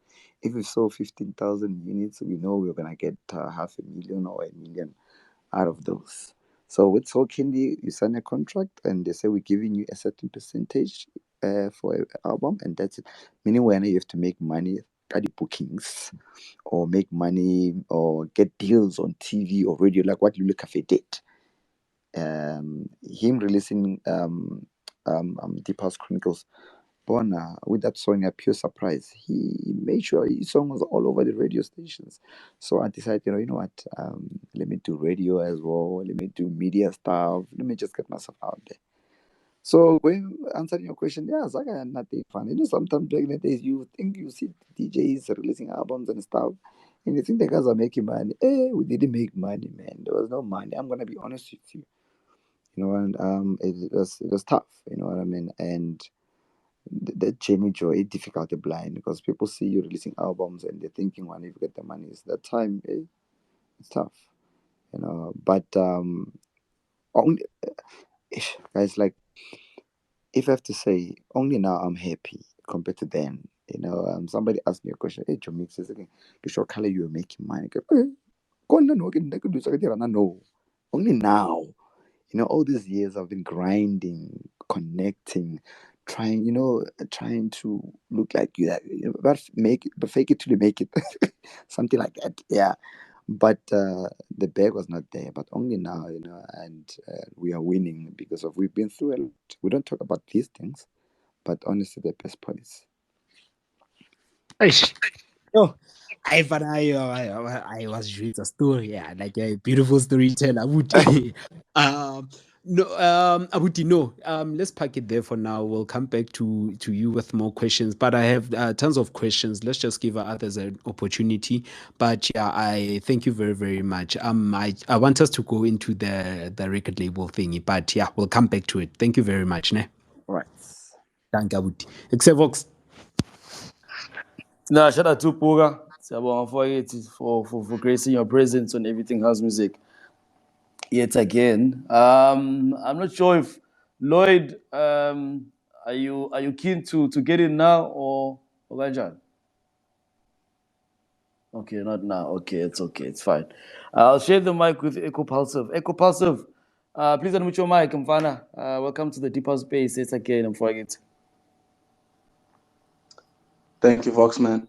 S3: If we sold 15,000 units, we know we were gonna get 500,000 or 1 million out of those. So with Soul Candy, you sign a contract and they say we're giving you a certain percentage for an album, and that's it. Meaning when you have to make money at the bookings or make money or get deals on TV or radio, like what Lulu Cafe did. Him releasing Deep House Chronicles Bona with that song, A Pure Surprise, he made sure his song was all over the radio stations. So I decided, you know what, let me do radio as well, let me do media stuff, let me just get myself out there. So when answering your question, yeah, Zaga had nothing fun. Sometimes back in the days you think you see DJs releasing albums and stuff, and you think the guys are making money. We didn't make money, man. There was no money. I'm gonna be honest with you. And it was tough, you know what I mean? And that journey, Joe, it's difficult to blind because people see you releasing albums and they're thinking, when you get the money, it's that time, it's tough, But only, guys, like, if I have to say, only now I'm happy compared to then. Somebody asked me a question, hey, Joe Mix, again, the short color you were making money. No, only now. All these years I've been grinding, connecting, trying to look like you, but fake it till you make it, something like that. Yeah, but the bag was not there. But only now, and we are winning because of we've been through a lot. We don't talk about these things, but honestly, the best part is
S2: Eish. No, I was reading a story, yeah, like a beautiful storyteller. Abuti. No, Abuti, no. Let's pack it there for now. We'll come back to you with more questions. But I have tons of questions. Let's just give others an opportunity. But yeah, I thank you very, very much. I want us to go into the record label thingy, but yeah, we'll come back to it. Thank you very much, ne?
S3: right.
S2: Thank you, Abuti. Xevox.
S1: Nah, shout out to Puga. Siyabonga for gracing your presence on Everything House Music yet again. I'm not sure if Lloyd, are you keen to get in now or Ogajan? Okay, not now. Okay, it's okay. It's fine. I'll share the mic with Echo Pulsive. Echo Pulsive, please unmute your mic, Mfana. Welcome to the Deep House Space. It's again. I'm forget.
S5: Thank you, Voxman.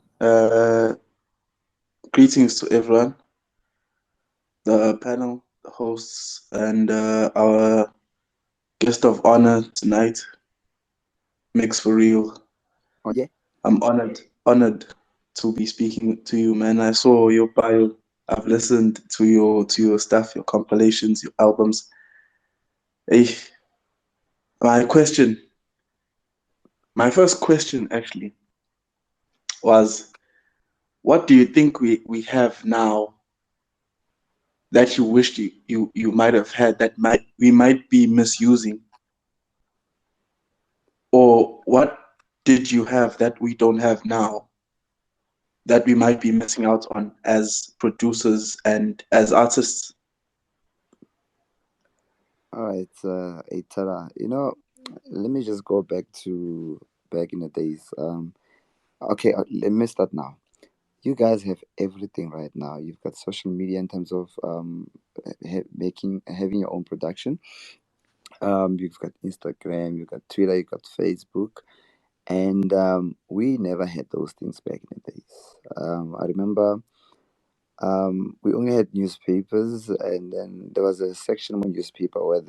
S5: Greetings to everyone, the panel, the hosts, and our guest of honor tonight, Miggs Foreal.
S3: Oh yeah.
S5: I'm honored to be speaking to you, man. I saw your bio. I've listened to your stuff, your compilations, your albums. Hey, my first question actually was, what do you think we have now that you wished you might have had that we might be misusing? Or what did you have that we don't have now that we might be missing out on as producers and as artists?
S3: All right, Itala. Let me just go back in the days. Okay, let me start now. You guys have everything right now. You've got social media in terms of having your own production. You've got Instagram, you've got Twitter, you've got Facebook, and we never had those things back in the days. I remember we only had newspapers, and then there was a section on newspaper where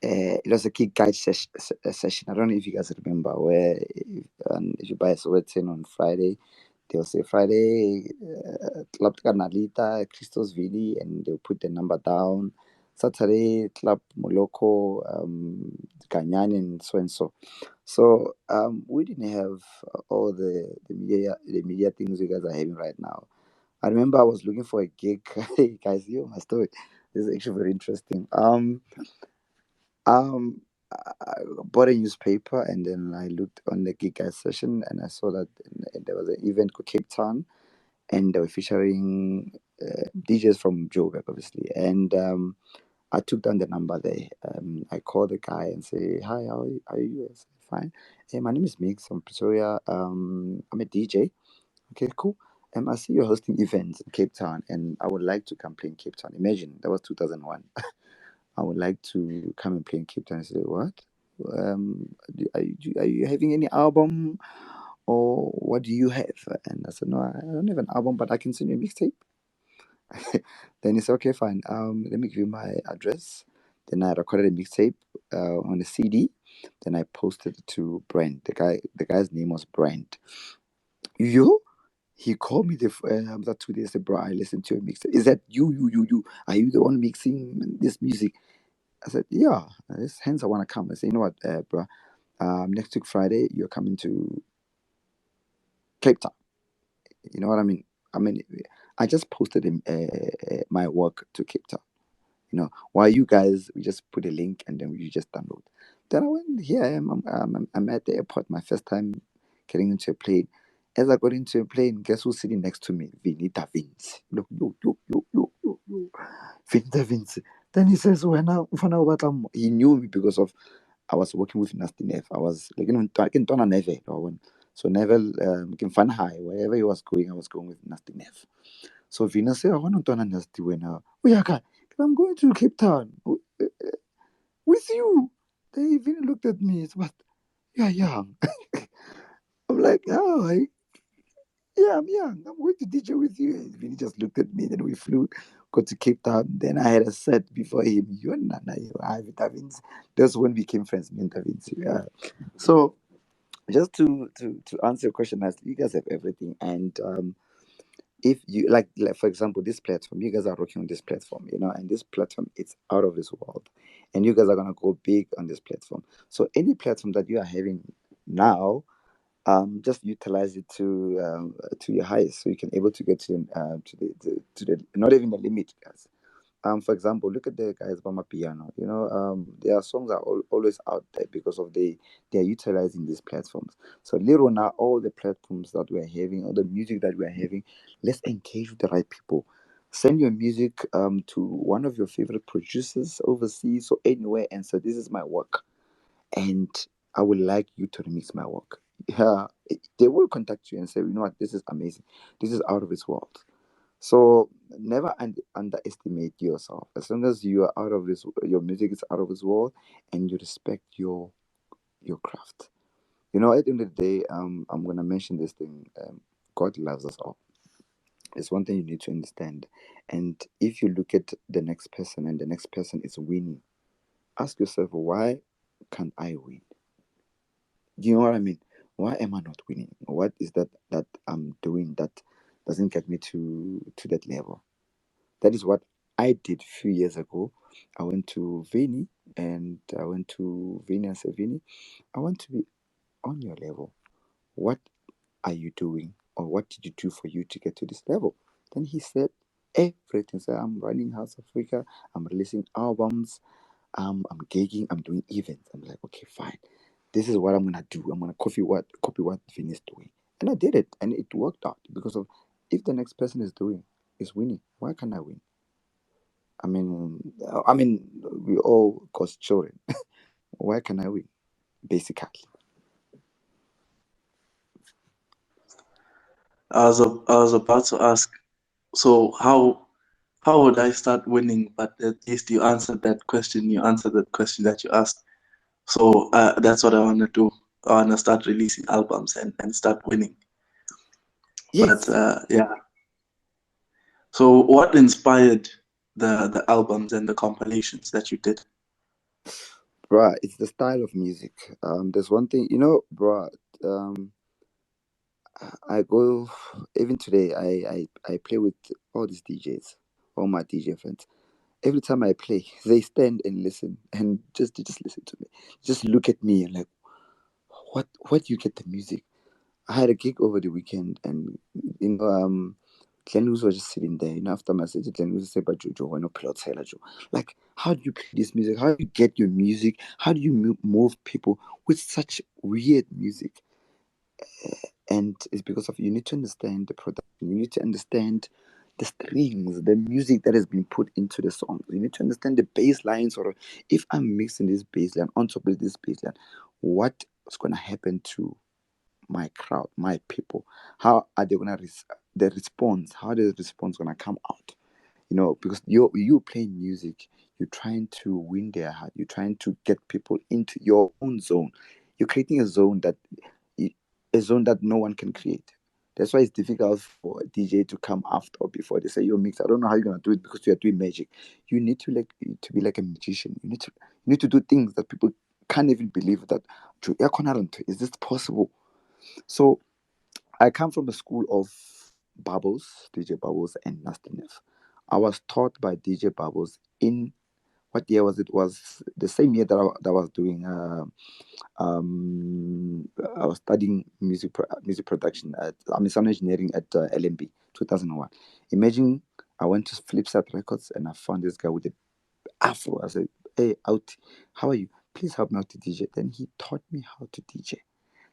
S3: it was a key guide session. I don't know if you guys remember where if you buy a Sowetan on Friday, they'll say Friday, Club Kanalita, Christos Vili, and they'll put the number down. Saturday, Club Moloko, Kanyani, and so and so. So we didn't have all the media things you guys are having right now. I remember I was looking for a gig. Hey guys, my story. This is actually very interesting. Um, bought a newspaper, and then I looked on the gig guide session, and I saw that there was an event called Cape Town, and they were featuring DJs from Joburg, obviously. And I took down the number there. I called the guy and say, "Hi, how are you?" I said, "Fine. Hey, my name is Miggs from Pretoria. I'm a DJ. Okay, cool. I see you're hosting events in Cape Town, and I would like to come play in Cape Town." Imagine that was 2001. I would like to come and play in Cape Town. I said, "What? Are you having any album, or what do you have?" And I said, "No, I don't have an album, but I can send you a mixtape." Then he said, "Okay, fine. Let me give you my address." Then I recorded a mixtape on a CD. Then I posted it to Brent. The guy's name was Brent. Yo, he called me after 2 days. Said, "Bro, I listened to your mixtape. Is that you? Are you the one mixing this music?" I said, "Yeah." Hence I want to come. I said, "You know what, bro? Next week Friday, you're coming to Cape Town. You know what I mean? I mean, I just posted my work to Cape Town. While you guys, we just put a link and then you just download." Then I went, here I am. I'm at the airport, my first time getting into a plane. As I got into a plane, guess who's sitting next to me? Vinita Vince. Look, yo. Vinita Vince. Then he says, he knew me because of I was working with Nasty Nev. I was like, I can turn a Neve. So Neville can fun high. Wherever he was going, I was going with Nasty Nev. So Vina said, "I want to turn a Nasty when oh yeah, God, I'm going to Cape Town with you." They even looked at me. It's what? "You're young." I'm like, "Oh, yeah, I'm young. I'm going to DJ with you." And Vinny just looked at me. Then we flew, got to Cape Town. Then I had a set before him. You're Nana, Vita Vince. That's when we became friends, me and Da Vinci. Yeah. So just to answer your question, as you guys have everything, and if you like for example, this platform, you guys are working on this platform, and this platform, it's out of this world, and you guys are gonna go big on this platform. So any platform that you are having now, just utilize it to your highest, so you can able to get to the not even the limit, guys. For example, look at the guys by my piano. Their songs are always out there because of they are utilizing these platforms. So little now, all the platforms that we're having, all the music that we're having, let's engage with the right people. Send your music to one of your favorite producers overseas or anywhere, and say, "This is my work, and I would like you to remix my work." Yeah, they will contact you and say, "You know what, this is amazing. This is out of this world." So never underestimate yourself. As long as you are out of this, your music is out of this world, and you respect your craft. At the end of the day, I'm gonna mention this thing. God loves us all. It's one thing you need to understand. And if you look at the next person and the next person is winning, ask yourself, why can't I win? Do you know what I mean? Why am I not winning? What is that I'm doing that doesn't get me to that level? That is what I did a few years ago. I went to Vini, and I said, "Vini, I want to be on your level. What are you doing? Or what did you do for you to get to this level?" Then he said everything. So I'm running House Africa, I'm releasing albums, I'm gigging, I'm doing events. I'm like, okay, fine. This is what I'm gonna do. I'm gonna copy what Vini is doing. And I did it, and it worked out because of, if the next person is winning, why can't I win? I mean, we all cause children. Why can I win? Basically,
S5: I was about to ask, so how would I start winning? But at least you answered that question. You answered that question that you asked. So that's what I want to do. I want to start releasing albums and start winning. But
S3: yes,
S5: yeah. So what inspired the albums and the compilations that you did?
S3: bruh. It's the style of music. There's one thing, bruh. Um, I go even today. I play with all these DJs, all my DJ friends. Every time I play, they stand and listen, and just listen to me. Just look at me and like, what do you get the music? I had a gig over the weekend, and you know, Glenn Lewis was just sitting there, after my message, Glenn Lewis said, but Jojo, why not play outside, Joe? Like, how do you play this music? How do you get your music? How do you move people with such weird music? And it's because of you need to understand the production, you need to understand the strings, the music that has been put into the song. You need to understand the bass line, sort of. If I'm mixing this bass line on top of this bass line, what's going to happen to my crowd, my people? How are they going to the response? How the response going to come out? Because you playing music, you're trying to win their heart. You're trying to get people into your own zone. You're creating a zone that no one can create. That's why it's difficult for a DJ to come after or before they say you're mixed. I don't know how you're gonna do it because you are doing magic. You need to be like a magician. You need to do things that people can't even believe that. Is this possible? So I come from a school of Bubbles, DJ Bubbles, and Nasty Neff. I was taught by DJ Bubbles in what year was it? Was the same year that I was doing. I was studying music production sound engineering at LMB 2001. Imagine I went to Flipside Records and I found this guy with a afro. I said, "Hey, out, how are you? Please help me out to DJ." Then he taught me how to DJ.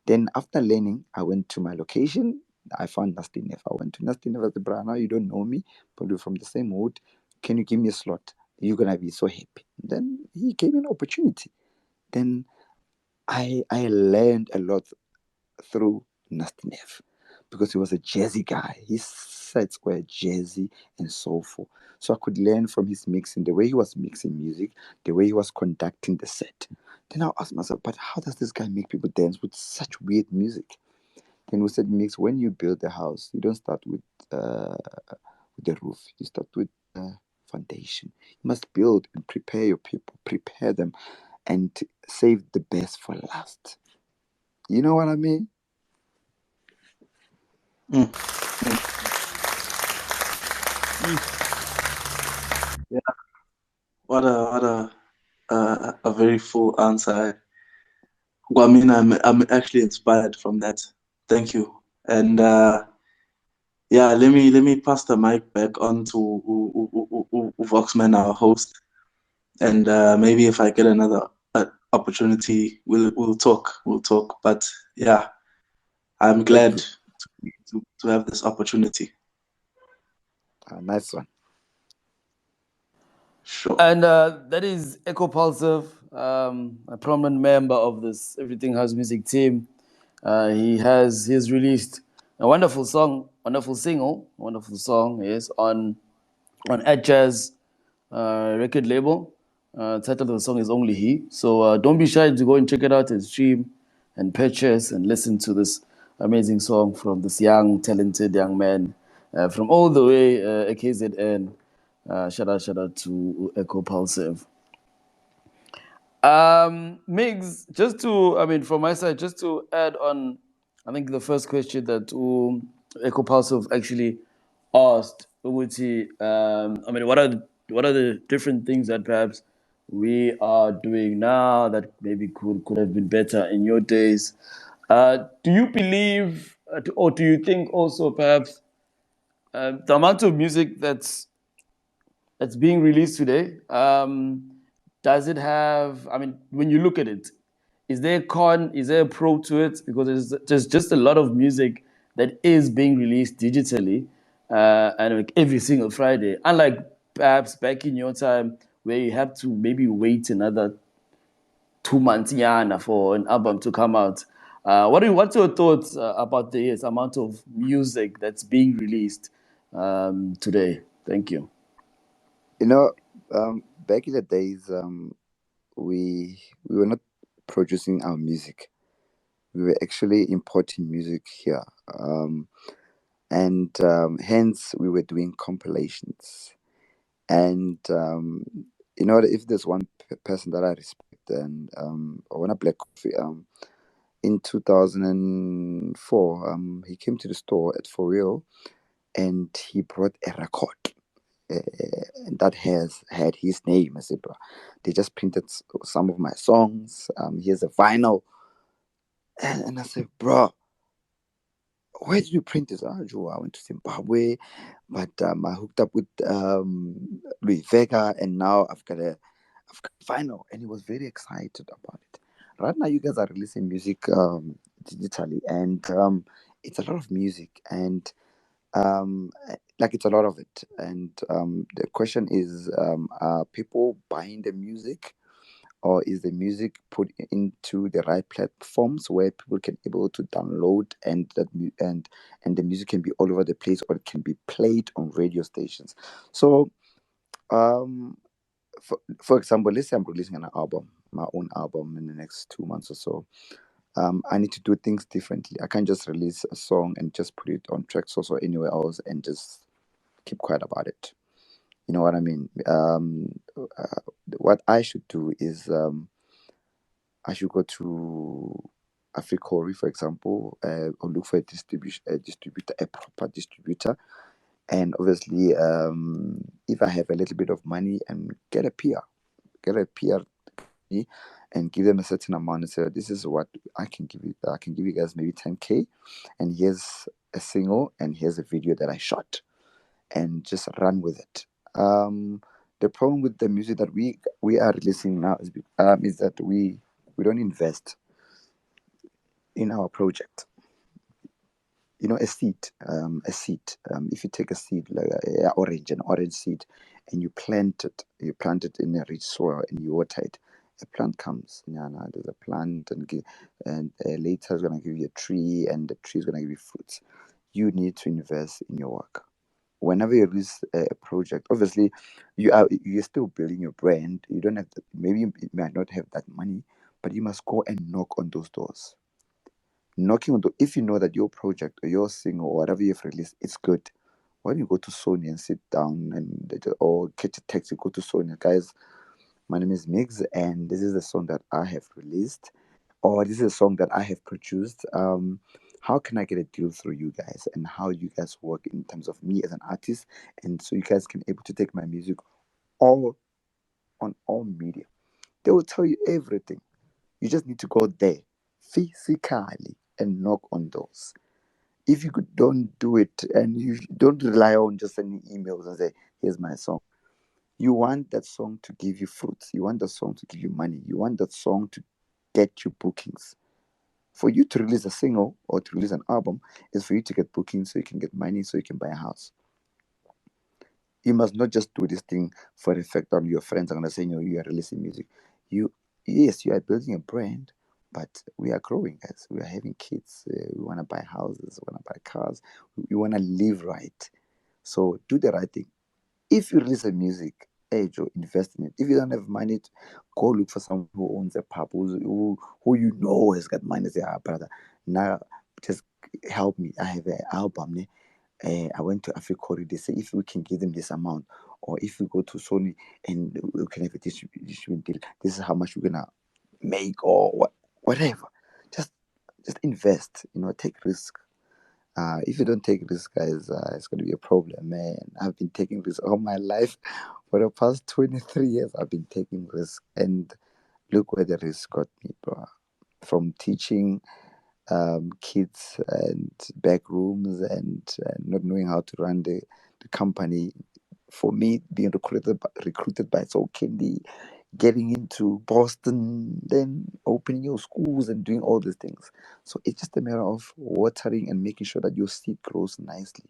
S3: Then after learning, I went to my location. I found Nasty Neff. I went to Nasty Neff. I said, "Bro, now you don't know me, but we're from the same wood. Can you give me a slot? You're gonna be so happy." Then he gave me an opportunity. Then I learned a lot through Nasty Neff because he was a jazzy guy. His sets were jazzy and soulful. So I could learn from his mixing, the way he was mixing music, the way he was conducting the set. Then I asked myself, but how does this guy make people dance with such weird music? Then we said, Mix, when you build a house, you don't start with the roof. You start with the foundation. You must build and prepare your people, prepare them, and save the best for last. You know what I mean?
S5: Mm. Yeah. What a very full answer. Well, I mean, I'm actually inspired from that. Thank you. And yeah, let me pass the mic back on to Voxman, our host, and maybe if I get another opportunity, we'll talk. We'll talk. But yeah, I'm
S3: Thank
S5: glad
S3: you.
S5: to have this opportunity.
S3: Nice one.
S5: Sure.
S1: And that is Echo Pulsive, a prominent member of this Everything House Music team. He's released a wonderful song, wonderful single, wonderful song, yes, on At Jazz record label. Title of the song is Only He. So don't be shy to go and check it out and stream and purchase and listen to this amazing song from this young, talented young man from all the way KZN. Shout out to Echo Pulsive. Miggs, from my side, just to add on, I think the first question that Echo Pulsive actually asked, Uguti, what are the different things that perhaps we are doing now that maybe could have been better in your days? Do you believe, or do you think also perhaps the amount of music that's being released today, does it have, when you look at it, is there a con, is there a pro to it? Because there's just a lot of music that is being released digitally and like every single Friday. Unlike perhaps back in your time where you have to maybe wait another 2 months yana for an album to come out. What's your thoughts about the amount of music that's being released today? Thank you.
S3: You know, back in the days, we were not producing our music. We were actually importing music here, and hence we were doing compilations. And if there's one person that I respect, and I want to Black Coffee. In 2004, he came to the store at Foreal, and he brought a record that has had his name. I said, bro, they just printed some of my songs. Here's a vinyl. And I said, bro, where did you print this? Ah, Joe, I went to Zimbabwe. But I hooked up with Louis Vega, and now I've got a final, and he was very excited about it. Right now, you guys are releasing music digitally, and it's a lot of music, and like it's a lot of it. And the question is, are people buying the music, or is the music put into the right platforms where people can able to download, and and the music can be all over the place, or it can be played on radio stations. So um for example, let's say I'm releasing an album, my own album, in the next 2 months or so. I need to do things differently. I can't just release a song and just put it on Traxsource or anywhere else and just keep quiet about it. You know what I mean? What I should do is I should go to Africori, for example, or look for a distributor, a proper distributor, and obviously, if I have a little bit of money, and get a PR company, and give them a certain amount and say, this is what I can give you. I can give you guys maybe 10K, and here's a single, and here's a video that I shot, and just run with it. The problem with the music that we are releasing now is that we don't invest in our project. You know, a seed. If you take a seed like an orange seed, and you plant it in a rich soil and you water it, a plant comes. Yeah, no, there's a plant, and later it's gonna give you a tree, and the tree is gonna give you fruits. You need to invest in your work. Whenever you release a project, obviously you're still building your brand. You don't have maybe you might not have that money, but you must go and knock on those doors. Knocking on the If you know that your project or your single or whatever you've released it's good, why don't you go to Sony and sit down, or catch a taxi, go to Sony, guys, my name is Miggs, and this is the song that I have released, or this is a song that I have produced. How can I get a deal through you guys, and how you guys work in terms of me as an artist, and so you guys can able to take my music all on all media. They will tell you everything. You just need to go there physically and knock on doors. If don't do it, and you don't rely on just sending emails and say, here's my song. You want that song to give you fruits. You want that song to give you money. You want that song to get you bookings. For you to release a single or to release an album is for you to get bookings, so you can get money, so you can buy a house. You must not just do this thing for the fact that your friends are gonna say, you are releasing music. You Yes, you are building a brand, but we are growing, guys. We are having kids. We want to buy houses. We want to buy cars. We want to live right. So do the right thing. If you release a music, hey Joe, invest in it. If you don't have money, go look for someone who owns a pub, who you know has got money. Say, brother, now just help me. I have an album. I went to Africa. They say if we can give them this amount, or if we go to Sony and we can have a distribution deal, this is how much we're gonna make, or whatever. Just just invest. Take risk. If you don't take risk, guys, it's going to be a problem, man. I've been taking risks all my life. For the past 23 years, I've been taking risks. And look where the risk got me, bro. From teaching kids and back rooms, and not knowing how to run the company. For me, being recruited by Soul Candy, getting into Boston, then opening your schools and doing all these things. So it's just a matter of watering and making sure that your seed grows nicely.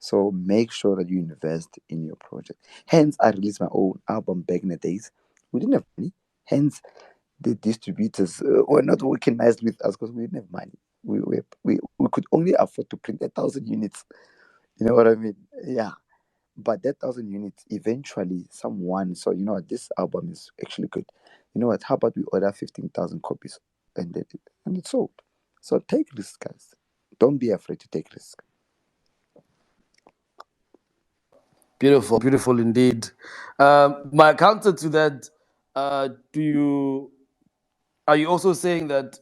S3: So make sure that you invest in your project. Hence, I released my own album back in the days. We didn't have money. Hence, the distributors were not working nicely with us because we didn't have money. We could only afford to print 1,000 units. You know what I mean? Yeah. But that 1,000 units, eventually, someone saw, this album is actually good. You know what? How about we order 15,000 copies, and it's sold. So take risks, guys. Don't be afraid to take risk.
S1: Beautiful, beautiful indeed. My counter to that, do you are you also saying that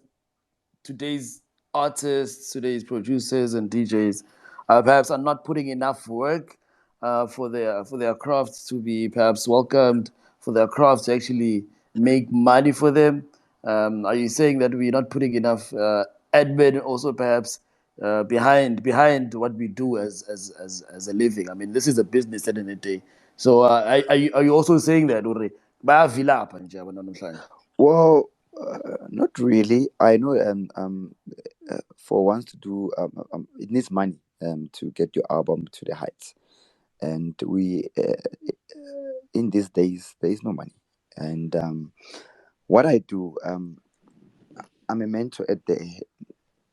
S1: today's artists, today's producers and DJs, perhaps are not putting enough work for their crafts to be perhaps welcomed, for their crafts to actually make money for them? Are you saying that we're not putting enough admin, also perhaps behind what we do as a living. I mean, this is a business at the end of the day. So are you also saying that Uri, bayavila apha nje abantu namhlanje?
S3: Well, not really. I know for once to do it needs money to get your album to the heights, and we in these days there is no money. And what I do, I'm a mentor at the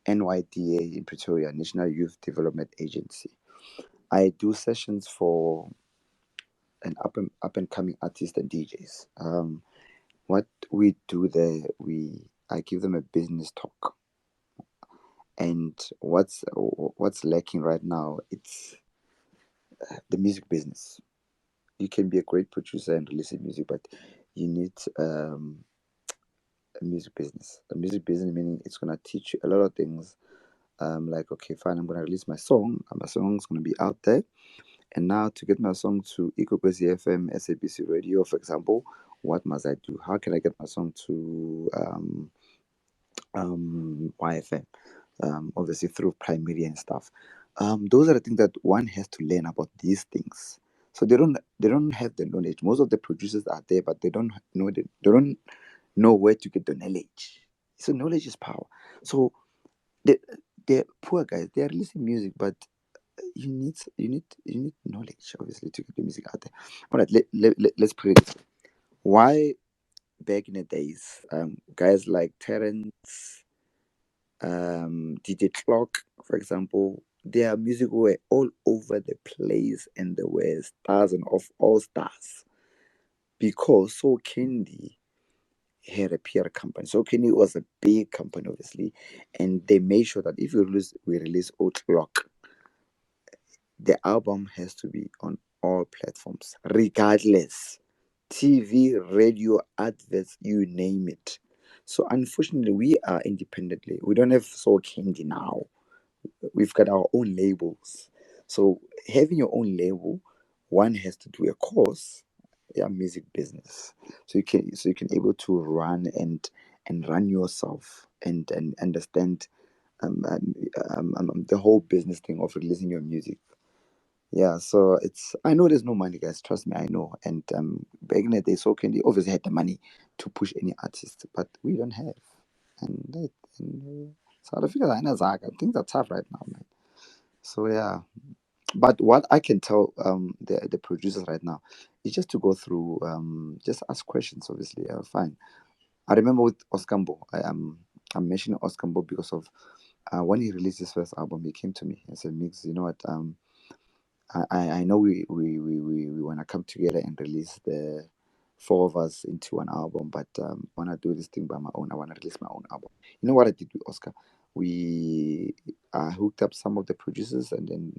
S3: NYDA in Pretoria, National Youth Development Agency. I do sessions for an up and coming artists and DJs. What we do there, I give them a business talk, and what's lacking right now, it's the music business. You can be a great producer and release music, but you need a music business. A music business meaning it's gonna teach you a lot of things. Like, okay, fine, I'm gonna release my song, and my song's gonna be out there. And now to get my song to Ikopesi FM, SABC Radio, for example, what must I do? How can I get my song to YFM? Obviously through Prime Media and stuff. Those are the things that one has to learn about these things. So they don't have the knowledge. Most of the producers are there, but they don't know where to get the knowledge. So knowledge is power. So the the poor guys, they are releasing music, but you need knowledge, obviously, to get the music out there. All right, let's put it this way. Why back in the days, guys like Terrence, DJ Clock, for example, their music were all over the place, and they were stars and of all stars, because So Candy had a PR company. So Candy was a big company, obviously, and they made sure that if we release O'Clock, the album has to be on all platforms, regardless. TV, radio, adverts, you name it. So unfortunately, we are independently. We don't have Soul Candy now. We've got our own labels. So having your own label, one has to do a course, yeah, music business. So you can able to run and run yourself and understand the whole business thing of releasing your music. Yeah, so I know there's no money, guys. Trust me, I know. And back in the day, So Candy obviously had the money to push any artist, but we don't have. And South Africa, I know Zaga. Things are tough right now, man. So yeah, but what I can tell the producers right now is just to go through just ask questions. Obviously, fine. I remember with Oskambo, I'm mentioning Oskambo because of when he released his first album, he came to me and said, "Mix, you know what? I know we want to come together and release the four of us into one album, but I want to do this thing by my own. I want to release my own album." You know what I did with Oscar? We hooked up some of the producers, and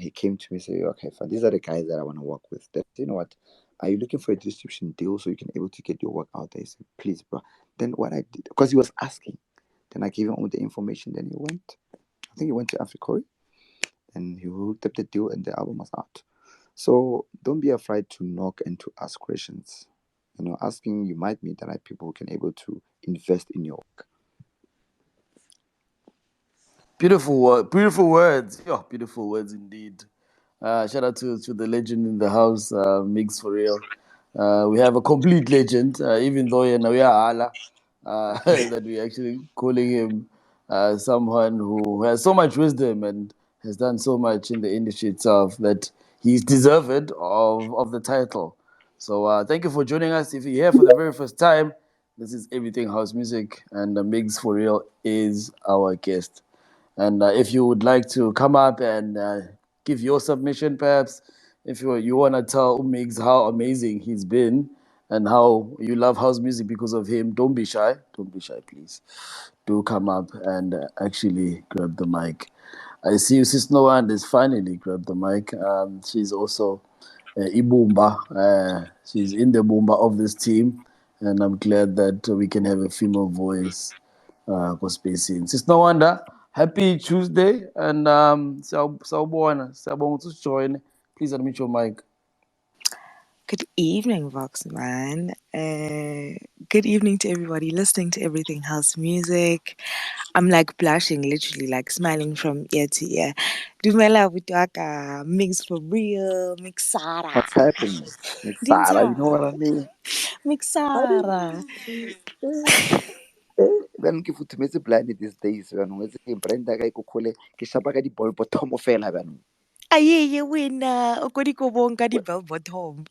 S3: he came to me and said, "Okay, fine. These are the guys that I want to work with. That, you know what? Are you looking for a distribution deal so you can able to get your work out there?" He said, "Please, bro." Then what I did, because he was asking, then I gave him all the information. Then he went. I think he went to Africa, and he hooked up the deal, and the album was out. So don't be afraid to knock and to ask questions. Asking, you might meet the right people who can able to invest in your work.
S1: Beautiful words. Yeah, beautiful words indeed. Shout out to the legend in the house, Miggs Foreal. We have a complete legend, even though we are Allah, that we actually calling him someone who has so much wisdom and has done so much in the industry itself that he's deserved of the title. So thank you for joining us. If you're here for the very first time, this is Everything House Music, and Miggs Foreal is our guest. And if you would like to come up and give your submission, perhaps, if you want to tell Miggs how amazing he's been and how you love house music because of him, don't be shy. Don't be shy, please. Do come up and actually grab the mic. I see you, Sis Noah, has finally grabbed the mic. She's also Ibumba. She's in the Bumba of this team. And I'm glad that we can have a female voice kuSpacing. Sis no wonder. Happy Tuesday and sawubona. Siyabonga ukuthi usijoyine. Please unmute your mic.
S6: Good evening, Voxman. Good evening to everybody listening to Everything House Music. I'm like blushing, literally, like smiling from ear to ear. Dumela Butaka, Miggs Foreal, Mixara.
S3: What's happening? Miss Sarah, you know
S6: Dinta,
S3: what I mean? I
S6: Mixara.
S3: didn't. Banong ke futhumetse blind these days banong etse ke branda ka ikokhole ke shapa ka di-ball bottom fela banong.
S6: Ayeye wena, okodi kobonga di bell bottom.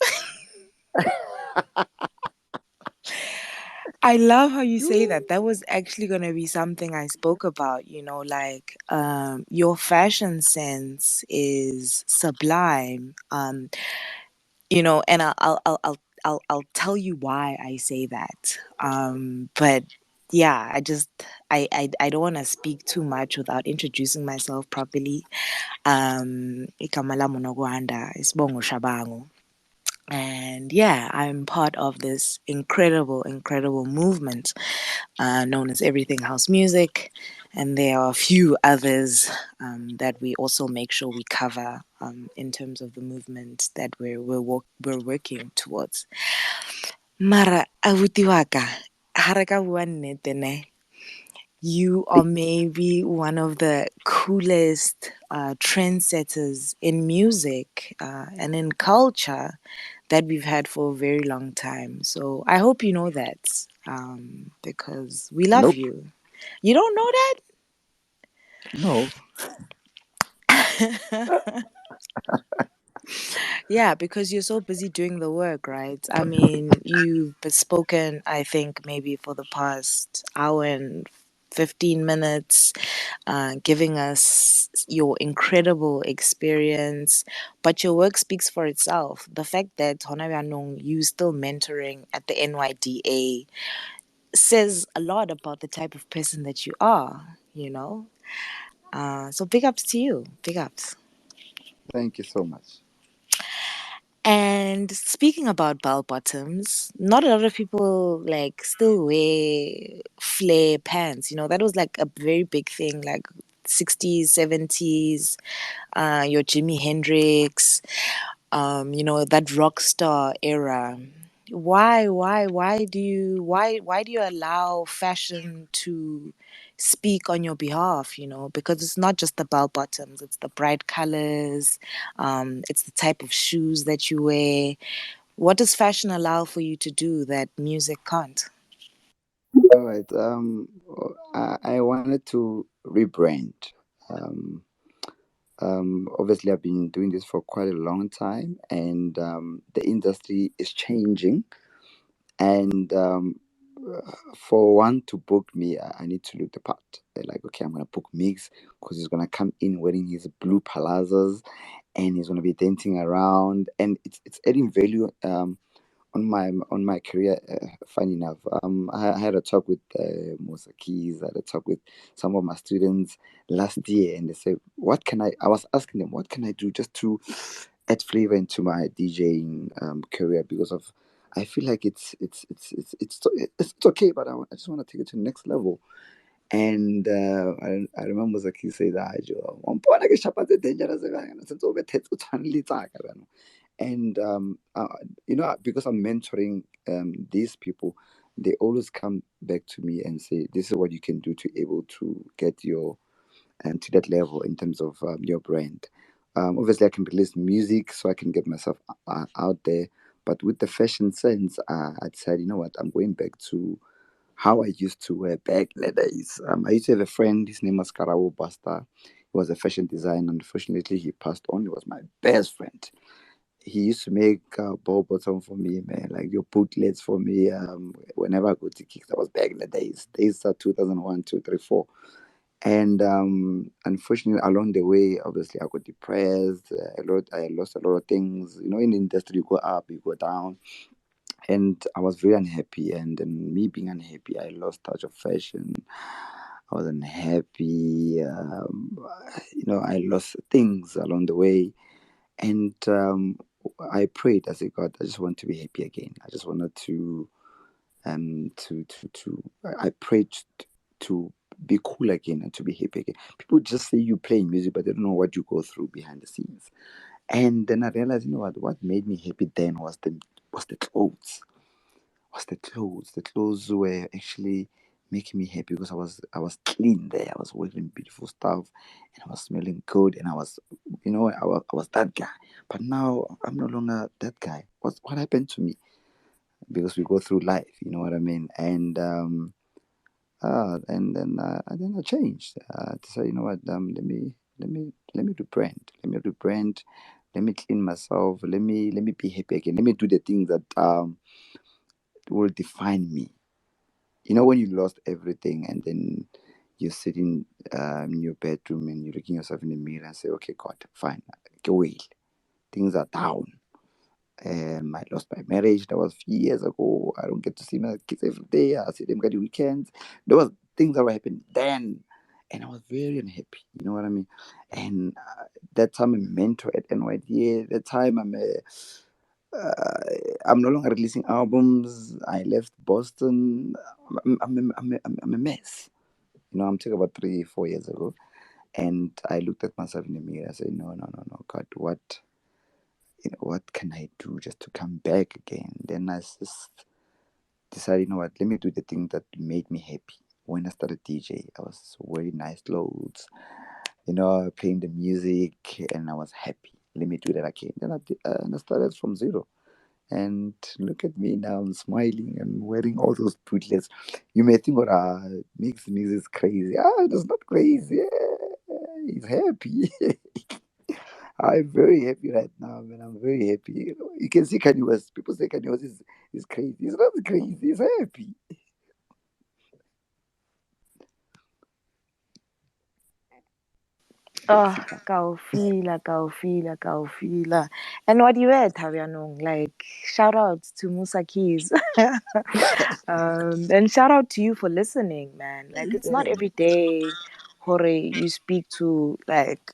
S6: I love how you say that. That was actually going to be something I spoke about, like your fashion sense is sublime. And I'll tell you why I say that. But yeah, I don't want to speak too much without introducing myself properly. Igama lami uNokwanda, isibongo Shabangu. And yeah, I'm part of this incredible movement known as Everything House Music. And there are a few others that we also make sure we cover in terms of the movement that we're working towards. Mara, abuti waka, haraka bua nnete ne. You are maybe one of the coolest trendsetters in music and in culture that we've had for a very long time. So I hope you know that because we love
S3: Nope.
S6: you. You don't know
S3: No.
S6: that? Yeah, because you're so busy doing the work, right? I mean, you've spoken, I think, maybe for the past hour and 15 minutes, giving us your incredible experience, but your work speaks for itself. The fact that Hona Yanong, you still mentoring at the NYDA says a lot about the type of person that you are. So big ups to you. Big ups.
S3: Thank you so much.
S6: And speaking about bell bottoms, not a lot of people like still wear flare pants. That was like a very big thing, like 60s, 70s, your Jimi Hendrix, that rock star era. Why do you allow fashion to speak on your behalf? Because it's not just the bell bottoms, it's the bright colors, it's the type of shoes that you wear. What does fashion allow for you to do that music can't?
S3: All right. I wanted to rebrand. Um, Obviously, I've been doing this for quite a long time, and the industry is changing. And for one to book me, I need to look the part. They're like, okay, I'm gonna book Miggs because he's gonna come in wearing his blue palazzas, and he's gonna be dancing around, and it's adding value. On my career, funny enough, I had a talk with Musa Keys. I had a talk with some of my students last year, and they said, "What can I?" I was asking them, "What can I do just to add flavor into my DJing career?" Because of, I feel like it's okay, but I just want to take it to the next level. And I remember Zaki say that, "Wampona ke shapa tse dangerous bana, sentse o bethe tse tshwanang le tsaka bana." And because I'm mentoring these people, they always come back to me and say, "This is what you can do to able to get your to that level in terms of your brand." Obviously, I can release music so I can get myself out there. But with the fashion sense, I decided, you know what, I'm going back to how I used to wear back in the days. I used to have a friend, his name was Karawo Basta. He was a fashion designer. Unfortunately, he passed on. He was my best friend. He used to make ball bottom for me, man, like your bootlets for me. Whenever I go to kicks, that was back in the days are 2001, 2, 3, 4. And unfortunately, along the way, obviously, I got depressed. I lost a lot of things. In the industry, you go up, you go down, and I was very unhappy. And then me being unhappy, I lost touch of fashion. I wasn't happy. I lost things along the way, and I prayed. I said, God, I just want to be happy again. I just wanted I prayed to be cool again and to be happy again. People just say you play music, but they don't know what you go through behind the scenes. And then I realized, you know what made me happy then was the clothes. Was the clothes. The clothes were actually making me happy because I was clean there. I was wearing beautiful stuff, and I was smelling good, and I was that guy. But now I'm no longer that guy. What happened to me? Because we go through life, you know what I mean? And then I changed to say, you know what, let me rebrand. Let me rebrand. Let me clean myself. Let me be happy again. Let me do the things that will define me. You know, when you lost everything and then you're sitting in your bedroom and you're looking yourself in the mirror and say, okay, God, fine, go away. Things are down. I lost my marriage. That was a few years ago. I don't get to see my kids every day. I see them every weekends. There was things that were happening then, and I was very unhappy. You know what I mean? And that time I'm a mentor at NYDA. That time I'm no longer releasing albums. I left Boston. I'm a mess. You know, I'm talking about 3 4 years ago, and I looked at myself in the mirror. I said, no, no, no, no, God, what can I do just to come back again? Then I just decided, you know what, let me do the thing that made me happy. When I started DJ, I was wearing nice clothes, playing the music, and I was happy. Let me do that again. Then I started from zero. And look at me now, I'm smiling and wearing all those bootlets. You may think, Miggs is crazy. That's not crazy. He's happy. I'm very happy right now, man. I'm very happy. You can see Kanye West. People say Kanye West is crazy. He's not crazy. He's happy. You can
S6: Oh,
S3: see that.
S6: Kaufila. And what you had, Tavianong, like, shout out to Musa Keys. And shout out to you for listening, man. Like, it's not
S3: Yeah,
S6: every day, Hore, you speak to, like,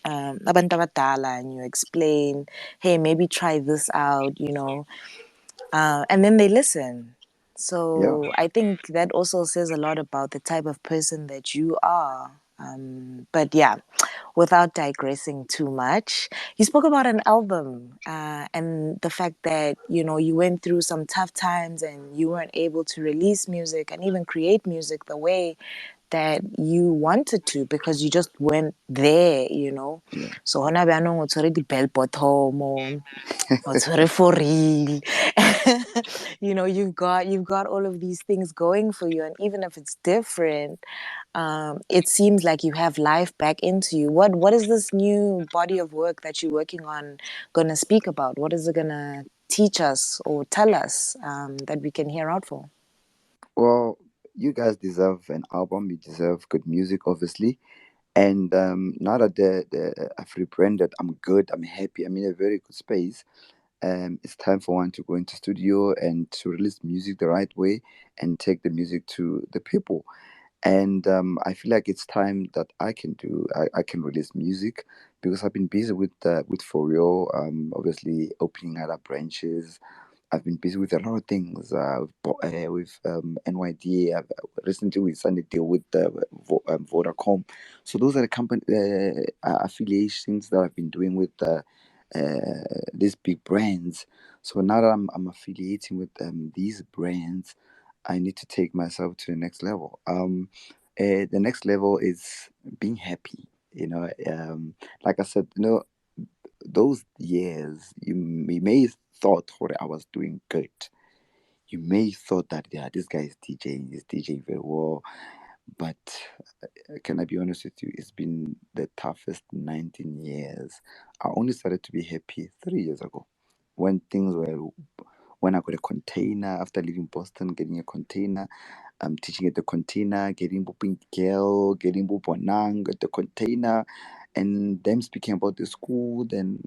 S6: abantu abadala and you explain, hey, maybe try this out, and then they listen.
S3: yeah.
S6: So I think that also says a lot about the type of person that you are. But yeah, without digressing too much, you spoke about an album and the fact that you went through some tough times and you weren't able to release music and even create music the way that you wanted to because you just weren't there.
S3: Yeah.
S6: So hona byanong o tshwere di-bell bottom, it's very for real. You've got all of these things going for you, and even if it's different, it seems like you have life back into you. What is this new body of work that you're working on gonna speak about? What is it gonna teach us or tell us that we can hear out for?
S3: Well, you guys deserve an album. You deserve good music, obviously. And now that I've rebranded, I'm good. I'm happy. I'm in a very good space. It's time for one to go into studio and to release music the right way and take the music to the people. And I feel like it's time that I can release music because I've been busy with Foreal, obviously opening other branches. I've been busy with a lot of things with NYDA. Recently we signed a deal with Vodacom. So those are the company affiliations that I've been doing with these big brands. So now that I'm affiliating with these brands, I need to take myself to the next level. The next level is being happy. Like I said, those years you may thought I was doing good. You may thought that, yeah, this guy is DJing, he's DJing very well. But can I be honest with you? It's been the toughest 19 years. I only started to be happy 3 years ago when things were when I got a container after leaving Boston, getting a container, teaching at the container, getting Buping Girl, getting Buponang at the container, and them speaking about the school, then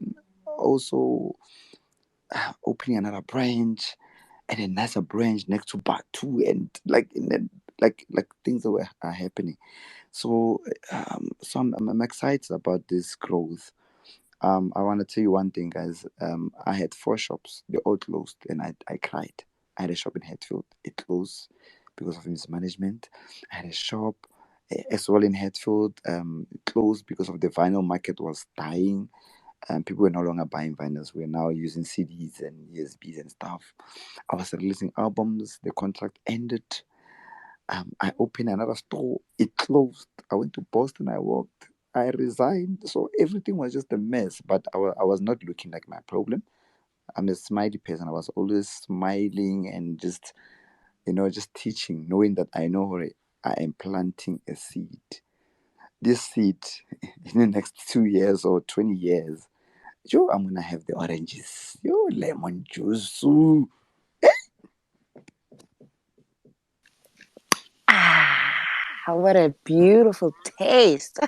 S3: also opening another branch and a nicer branch next to Batu, and like things that are happening. So I'm excited about this growth. I want to tell you one thing, guys. I had 4 shops. They all closed, and I cried. I had a shop in Hatfield. It closed because of mismanagement. I had a shop as well in Hatfield. It closed because of the vinyl market was dying. and people were no longer buying vinyls. We're now using CDs and USBs and stuff. I was releasing albums. The contract ended. I opened another store. It closed. I went to Boston. I worked. I resigned. So everything was just a mess. But I was not looking like my problem. I'm a smiley person. I was always smiling and just, just teaching, knowing that I know I am planting a seed. This seed, in the next 2 years or 20 years, yo, I'm gonna have the oranges, yo, lemon juice. Ooh.
S6: Ah, what a beautiful taste.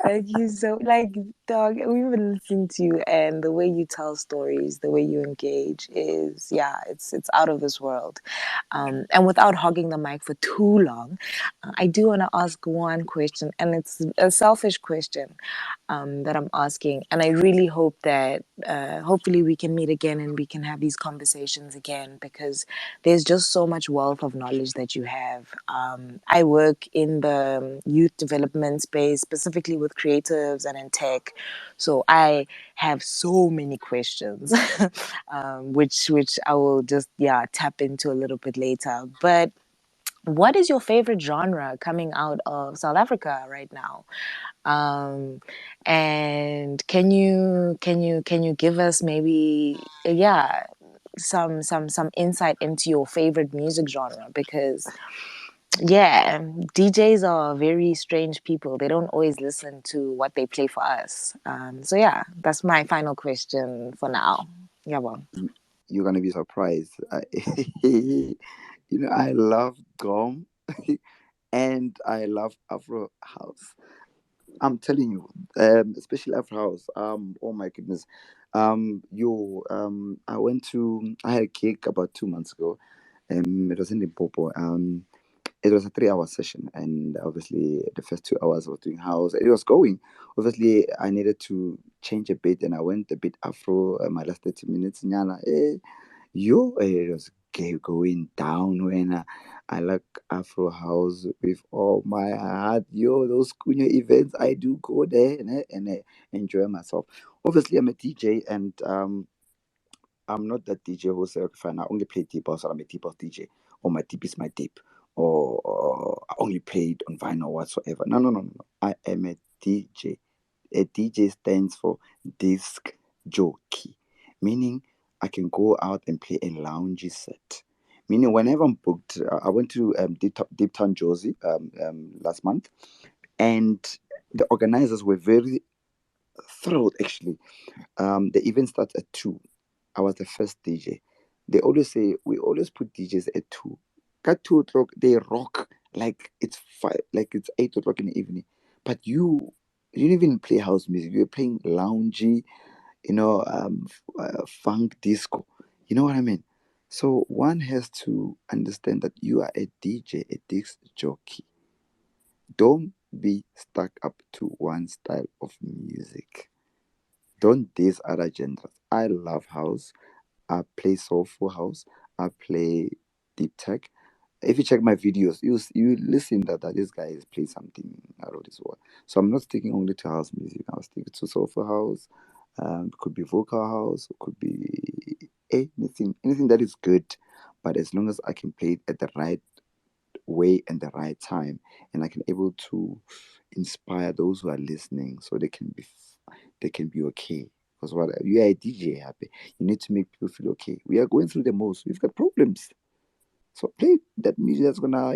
S6: Thank you so dog, we've been listening to you, and the way you tell stories, the way you engage is, yeah, it's out of this world. And without hogging the mic for too long, I do want to ask one question, and it's a selfish question that I'm asking. And I really hope that hopefully we can meet again and we can have these conversations again, because there's just so much wealth of knowledge that you have. I work in the youth development space, specifically with creatives and in tech. So I have so many questions, which I will just, yeah, tap into a little bit later. But what is your favorite genre coming out of South Africa right now? Um, and can you give us maybe, yeah, some insight into your favorite music genre? Because yeah, DJs are very strange people. They don't always listen to what they play for us. So yeah, that's my final question for now. Yeah, well.
S3: You're gonna be surprised. I love Gom and I love Afro House. I'm telling you, especially Afro House. Oh my goodness. I had a gig about 2 months ago. It was in Limpopo. It was a 3 hour session, and obviously the first 2 hours I was doing house. It was going. Obviously, I needed to change a bit, and I went a bit Afro. My last 30 minutes, nyana. It was going down when I like Afro House with all my heart. Those Cunha events, I do go there and enjoy myself. Obviously, I'm a DJ, and I'm not that DJ who say, okay, fine, I only play deep house, or I'm a deep house DJ, or my deep is my deep, or I only play it on vinyl whatsoever. No, no, no, no, no. I am a DJ. A DJ stands for disc jockey, meaning I can go out and play a lounge set. Meaning, whenever I'm booked, I went to Deep Town, Josie, last month, and the organizers were very thrilled actually. The event starts at 2. I was the first DJ. They always say we always put DJs at 2. At 2 o'clock, they rock like it's 5, like it's 8 o'clock in the evening. But you didn't even play house music. You were playing loungy, funk disco. You know what I mean? So one has to understand that you are a DJ, a disc jockey. Don't be stuck up to one style of music. Don't diss other genres. I love house. I play soulful house. I play deep tech. If you check my videos, you listen that this guy is playing something out of this world. So I'm not sticking only to house music. I'll stick to soulful house. It could be vocal house. It could be anything that is good. But as long as I can play it at the right way and the right time, and I can able to inspire those who are listening, so they can be okay. Because what you are a DJ, happy, you need to make people feel okay. We are going through the most. We've got problems, so play that music that's gonna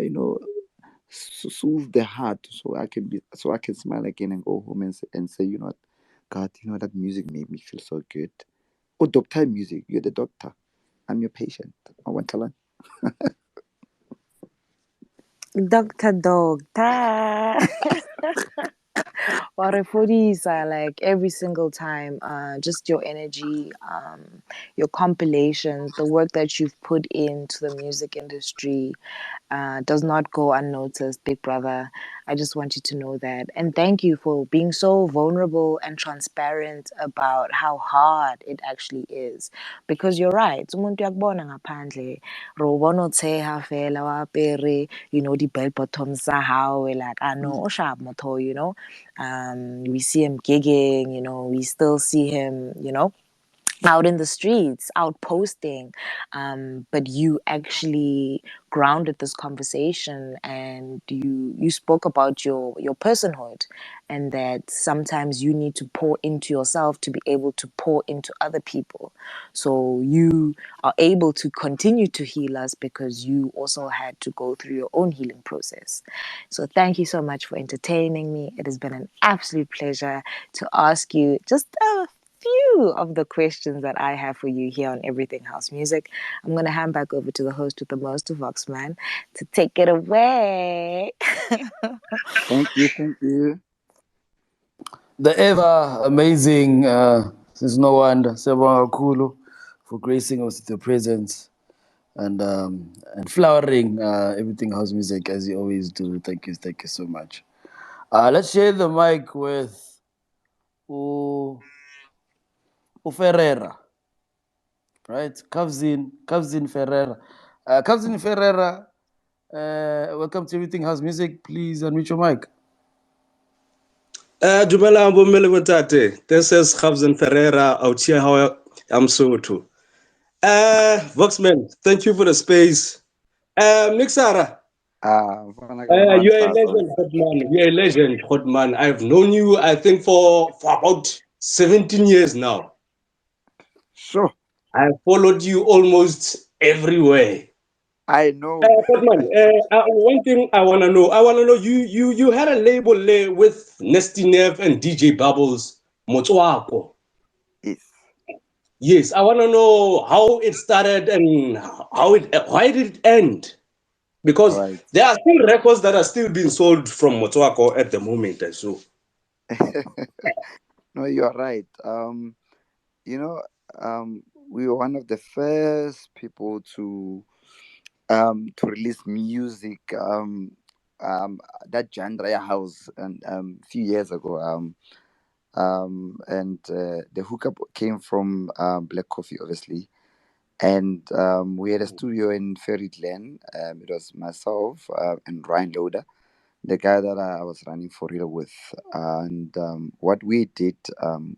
S3: soothe the heart, so I can smile again and go home and say, you know what, God, that music made me feel so good. Oh, doctor music, you're the doctor. I'm your patient. I want to learn.
S6: Doctor Doctor. Warefodisa, like every single time, just your energy, your compilations, the work that you've put into the music industry. does not go unnoticed, big brother. I just want you to know that. And thank you for being so vulnerable and transparent about how hard it actually is. Because you're right. Umuntu uyakubona ngaphandle. Ro ubona utheha fela wapere, the bell bottoms zahawe, like, I know, Oshab Moto, we see him gigging, we still see him, out in the streets, out posting, but you actually grounded this conversation, and you spoke about your personhood, and that sometimes you need to pour into yourself to be able to pour into other people. So you are able to continue to heal us because you also had to go through your own healing process. So thank you so much for entertaining me. It has been an absolute pleasure to ask you just a few of the questions that I have for you here on Everything House Music. I'm going to hand back over to the host with the most, Voxman, to take it away.
S3: Thank you, thank you.
S1: The ever amazing, since no wonder, Sebonga Kulu, for gracing us with your presence and flowering everything house music as you always do. Thank you so much. Let's share the mic with U, Ferreira, right? Kavzin Ferreira. Kavzin Ferreira, welcome to Everything House Music. Please unmute your mic.
S7: Dumelang bomme le bontate. This is Khabzan Ferreira out here. How I'm so too. Voxman, thank you for the space. Mixara, you are a legend, hot man. You are a legend, hot man. I've known you, I think, for about 17 years now.
S3: Sure.
S7: I followed you almost everywhere.
S3: I know.
S7: Hotman, one thing I wanna know, you had a label there with Nesty Nev and DJ Bubbles, Motswako.
S3: Yes.
S7: Yes, I want to know how it started and why did it end?
S3: All
S7: Because
S3: right.
S7: there are still records that are still being sold from Motswako at the moment. So
S3: No, you are right. You know, we were one of the first people to release music um that genre house and few years ago. And the hookup came from Black Coffee, obviously. And we had a studio in Ferry Glen. It was myself and Ryan Loader, the guy that I was running for real with. And what we did,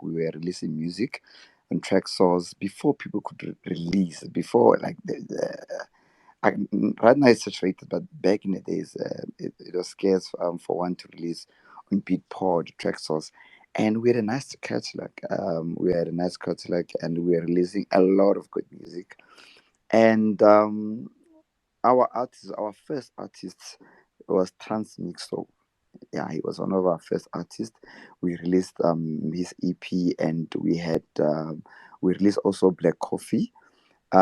S3: we were releasing music and track source before people could release, before like right now it's saturated, but back in the days, it was scarce for one to release on Beatport, track source. And we had a nice catalog. And we were releasing a lot of good music. And our first artist was Transmix. So yeah, he was one of our first artists. We released his EP, and we released also Black Coffee. We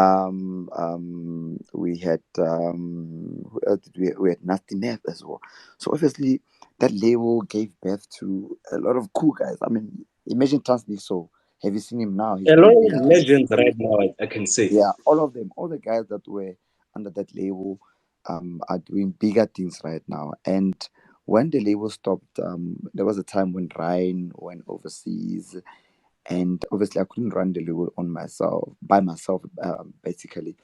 S3: had who else did we had Nasty Neff as well. So obviously that label gave birth to a lot of cool guys. I mean, imagine Transmix. So have you seen him now? He's
S7: a lot
S3: doing
S7: of
S3: big things.
S7: legends right now, I can say.
S3: Yeah, all of them, all the guys that were under that label, are doing bigger things right now. And when the label stopped, there was a time when Ryan went overseas, and obviously I couldn't run the label on myself by myself, basically.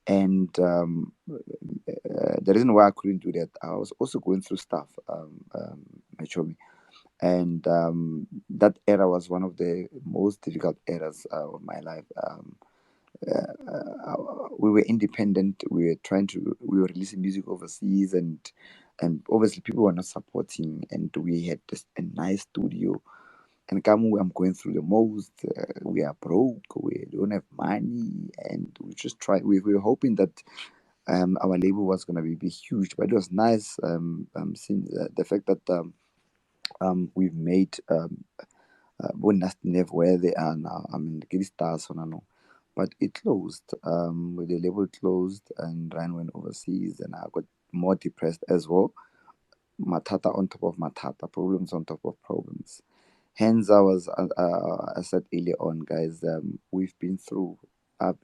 S3: And the reason why I couldn't do that, I was also going through stuff, Machomi. And that era was one of the most difficult eras of my life. We were independent. We were releasing music overseas, and obviously people were not supporting. And we had this a nice studio. And Kamu, I'm going through the most. We are broke. We don't have money, and we just try. We were hoping that our label was gonna be huge, but it was nice. Seeing the fact that we've made Bonus Nev where they are now. I mean, the stars on no, but it closed. With the label closed, and Ryan went overseas, and I got more depressed as well. Matata on top of matata, problems on top of problems. Hence, I said earlier on, guys, I've been through them,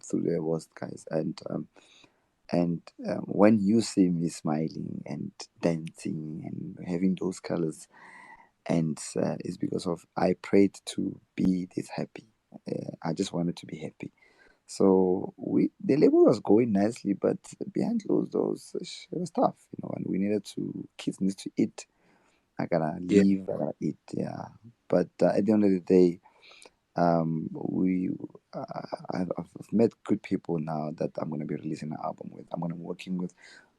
S3: through the worst, guys, and And when you see me smiling and dancing and having those colors, and it's because of I prayed to be this happy. I just wanted to be happy. So the label was going nicely, but behind closed doors, it was tough, and we needed to kids need to eat. I gotta
S7: Yeah.
S3: leave, I gotta eat, yeah. But at the end of the day, we I've met good people now that I'm gonna be releasing an album with. I'm gonna be working with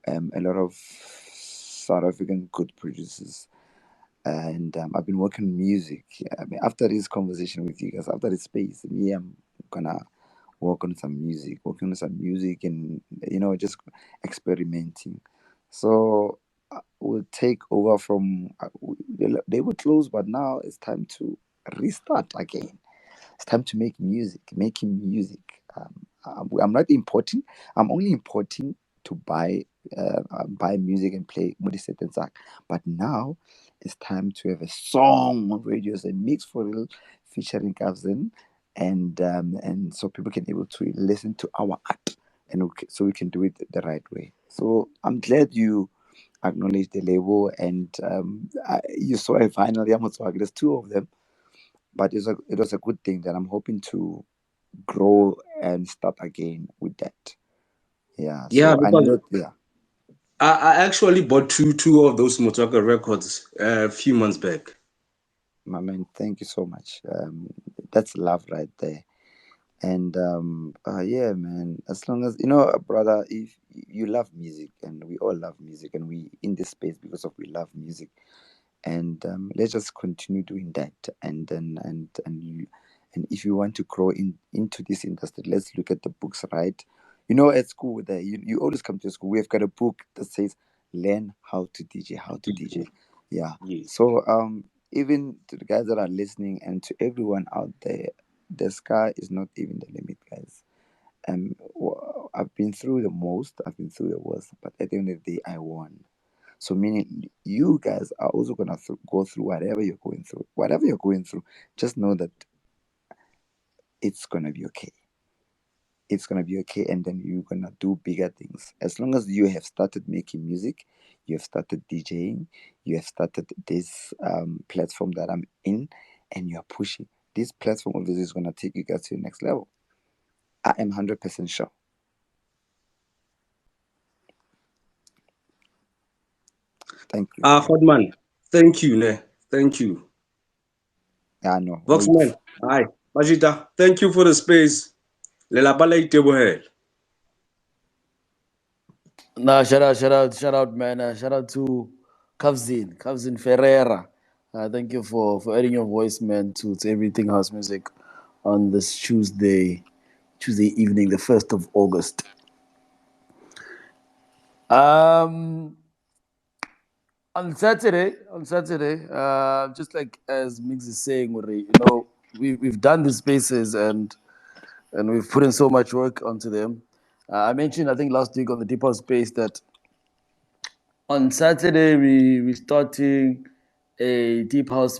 S3: a lot of South African good producers, and I've been working music. I mean, after this conversation with you guys, after this space, me, I'm gonna working on some music, and just experimenting. So we'll take over from they were closed, but now it's time to restart again. It's time to make music, making music. I'm not importing. I'm only importing to buy music and play Modisette and Zach. But now it's time to have a song on radios, a Miggs Foreal featuring Cousin, and so people can able to listen to our art, and so we can do it the right way. So I'm glad you acknowledge the label, and you saw a final Yamotswag. There's two of them, but it was a good thing that I'm hoping to grow and start again with that. Yeah.
S7: Yeah,
S3: So I
S7: because
S3: know. Yeah,
S7: I actually bought two of those Motoka records a few months back.
S3: my man. Thank you so much. That's love right there. And yeah, man. As long as brother, if you love music, and we all love music, and we in this space because of we love music, and let's just continue doing that, and then and if you want to grow into this industry, let's look at the books, right? At school there, you always come to school, we've got a book that says learn how to dj. Yeah.
S7: Yes.
S3: So even to the guys that are listening, and to everyone out there, the sky is not even the limit, guys. I've been through the most, I've been through the worst, but at the end of the day, I won. So meaning you guys are also gonna go through whatever you're going through. Whatever you're going through, just know that it's gonna be okay. It's gonna be okay, and then you're gonna do bigger things. As long as you have started making music, you have started DJing, you have started this platform that I'm in, and you're pushing. This platform obviously is gonna take you guys to the next level. I am 100% sure. Thank you.
S7: Hodman, thank you, ne. Thank you.
S3: Yeah, no,
S7: Voxman, hi. Majita, thank you for the space. Lelapa la itebohela.
S1: Nah, shout out, man. Shout out to Kavzin Ferreira. Thank you for adding your voice, man, to everything house music on this Tuesday evening, the 1st of August. Um, on Saturday, just like as Miggs is saying, we've done these spaces, and we've put in so much work onto them. I mentioned, I think, last week on the Deep House Space that on Saturday we starting a deep house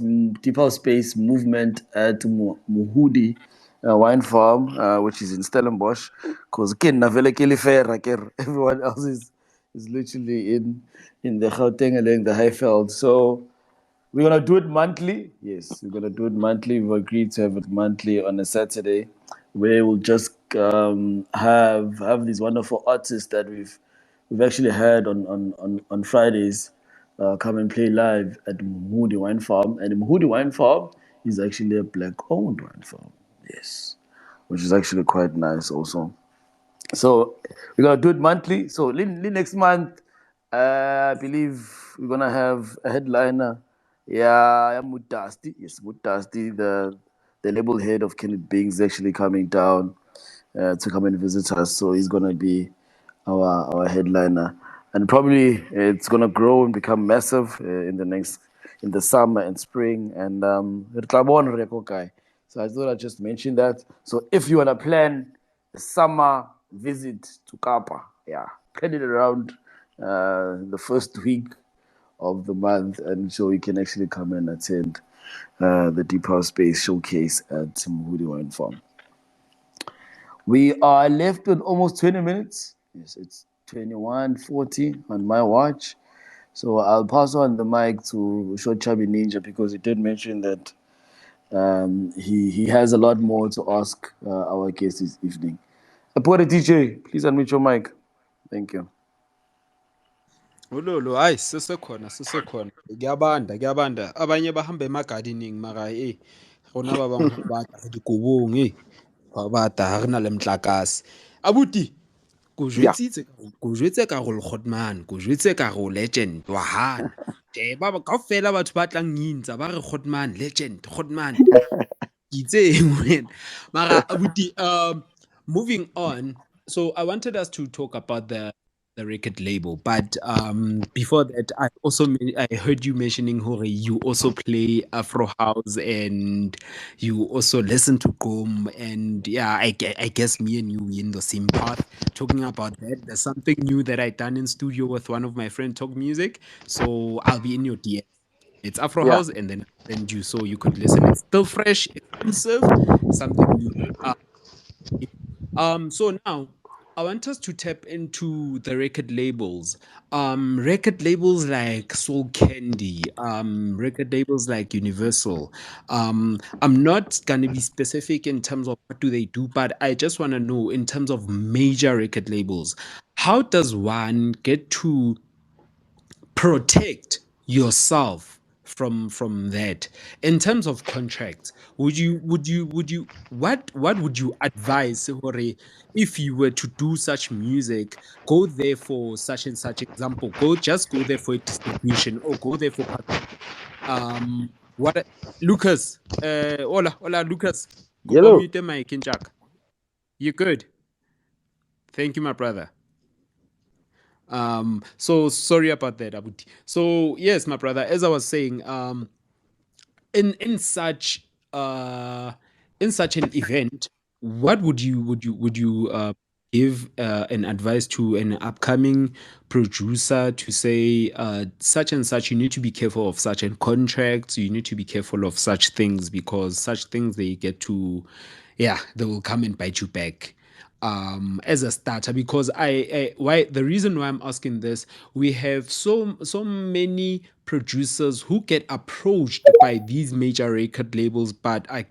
S1: space movement at Muhudi wine farm, which is in Stellenbosch, because everyone else is literally in the Gauteng and the Highveld. So we're gonna do it monthly. Yes, we're gonna do it monthly. We've agreed to have it monthly on a Saturday, where we'll just have these wonderful artists that we've actually had on Fridays come and play live at Moody Wine Farm. And the Moody Wine Farm is actually a black-owned wine farm. Yes, which is actually quite nice also. So we're gonna do it monthly. So next month, I believe we're gonna have a headliner. Yeah, Mutasti. Yes, Mutasti, the label head of Kenneth Bing, is actually coming down to come and visit us. So he's gonna be our headliner, and probably it's gonna grow and become massive in the summer and spring. And so I thought I'd just mention that. So if you wanna plan a summer visit to Kapa, yeah, plan it around the first week of the month, and so you can actually come and attend the Deep House Space Showcase at Muhudi Wine Farm. We are left with almost 20 minutes. Yes, 21:40 on my watch. So I'll pass on the mic to Short Chubby Ninja because he did mention that he has a lot more to ask our guest this evening. Apore DJ, please unmute your mic. Thank you.
S2: Ulolo, hayi sisekhona. Kuyabanda. Abanye bahamba ema-gardening mara rona ba bang ho bata re dikobong ho bata ha re na le motlakase. Abuti,
S3: Yeah.
S2: ko jwetse ka go Lekgotman, ko jwetse ka go legend wa hana. Ba kaofela batho ba tlang ngintsa ba re Kgotman, legend, Kgotman. Ke itseng wena. Mara abuti, moving on. So I wanted us to talk about the record label, but before that, I heard you mentioning Hore, you also play Afro House and you also listen to Gqom, and yeah, I guess me and you we in the same path. Talking about that, there's something new that I done in studio with one of my friends, Talk Music. So I'll be in your DM. It's Afro
S3: Yeah.
S2: House, and then I'll send you so you could listen. It's still fresh, exclusive, something new. So now I want us to tap into the record labels. Record labels like Soul Candy, record labels like Universal. I'm not gonna be specific in terms of what do they do, but I just want to know in terms of major record labels, how does one get to protect yourself from that in terms of contracts? Would you what would you advise Hore, if you were to do such music, go there for such and such example, go there for distribution or go there for what Lucas, hola Lucas, kopa
S3: Yellow.
S2: mute mic in Jack. You good? Thank you, my brother. So sorry about that, Abuti. So yes, my brother, as I was saying, in such uh in such an event, what would you give an advice to an upcoming producer to say such and such, you need to be careful of such and contracts, you need to be careful of such things because such things they get to, yeah, they will come and bite you back as a starter. Because I why the reason why I'm asking this, we have so many producers who get approached by these major record labels, but I